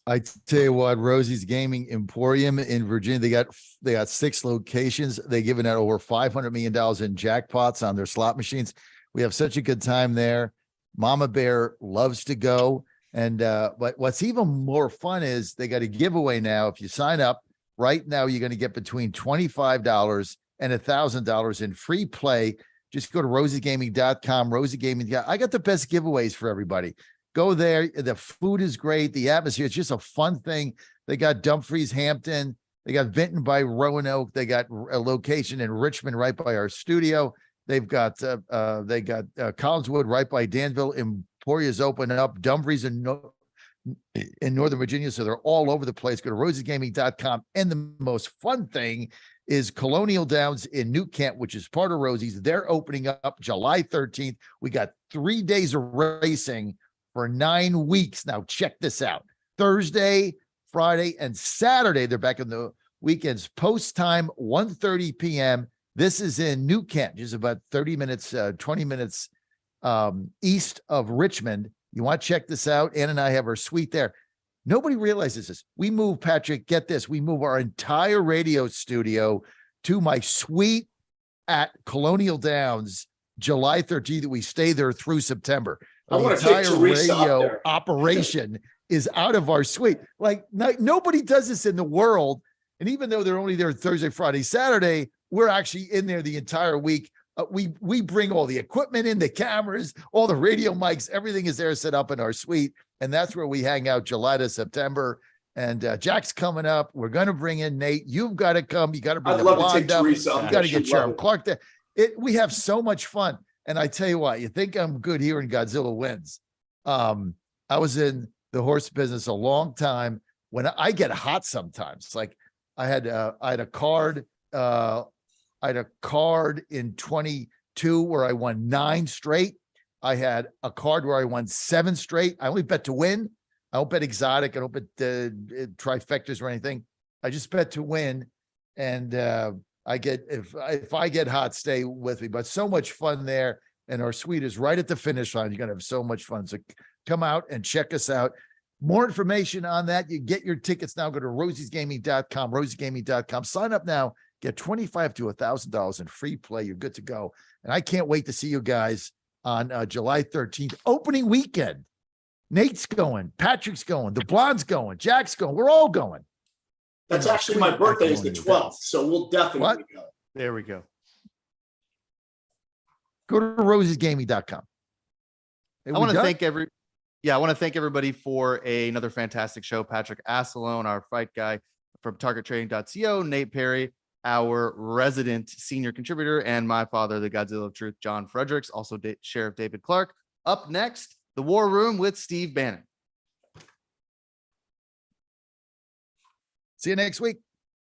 I tell you what, Rosie's Gaming Emporium in Virginia, they got 6 locations. They're giving out over $500 million in jackpots on their slot machines. We have such a good time there. Mama Bear loves to go. And but what's even more fun is they got a giveaway now. If you sign up right now, you're going to get between $25 and $1,000 in free play. Just go to rosiegaming.com, Rosie Gaming. I got the best giveaways for everybody. Go there. The food is great. The atmosphere, it's just a fun thing. They got Dumfries, Hampton, They got Vinton by Roanoke. They got a location in Richmond right by our studio. They've got Collinswood right by Danville. Emporia's open up. Dumfries in Northern Virginia. So they're all over the place. Go to rosiegaming.com. And the most fun thing is Colonial Downs in New Kent, which is part of Rosie's. They're opening up July 13th. We got 3 days of racing for 9 weeks. Now check this out. Thursday, Friday, and Saturday, they're back in the weekends. Post time, 1:30 p.m. This is in New Kent, just about 30 minutes, 20 minutes east of Richmond. You want to check this out? Ann and I have our suite there. Nobody realizes this. We moved, Patrick, get this. We move our entire radio studio to my suite at Colonial Downs, July 13th. We stay there through September. I The want to take entire Teresa up radio there. operation is out of our suite. Like nobody does this in the world. And even though they're only there Thursday, Friday, Saturday, we're actually in there the entire week. We bring all the equipment in, the cameras, all the radio mics, everything is there set up in our suite. And that's where we hang out July to September. And Jack's coming up. We're going to bring in Nate. You've got to come. You got to bring I'd the love to blonde take up. Teresa up You there. got to get She'd love Sharon it. Clark there. We have so much fun. And I tell you what, you think I'm good here in Godzilla Wins. I was in the horse business a long time. When I get hot sometimes, like I had a card in 22 where I won 9 straight. I had a card where I won 7 straight. I only bet to win. I don't bet exotic. I don't bet trifectas or anything. I just bet to win. And I get, if I get hot, stay with me. But so much fun there. And our suite is right at the finish line. You're going to have so much fun. So come out and check us out. More information on that. You get your tickets now. Go to rosiesgaming.com, rosiegaming.com. Sign up now. Get $25 to $1,000 in free play. You're good to go. And I can't wait to see you guys on July 13th, opening weekend. Nate's going, Patrick's going, the Blonde's going, Jack's going. We're all going. That's actually my birthday is the 12th, so we'll definitely go. There we go. Go to rosiesgaming.com. I want to thank I want to thank everybody for another fantastic show. Patrick Asselone, our fight guy from targettrading.co, Nate Perry, our resident senior contributor, and my father, the Godzilla of Truth, John Fredericks, also Sheriff David Clark. Up next, the War Room with Steve Bannon. See you next week.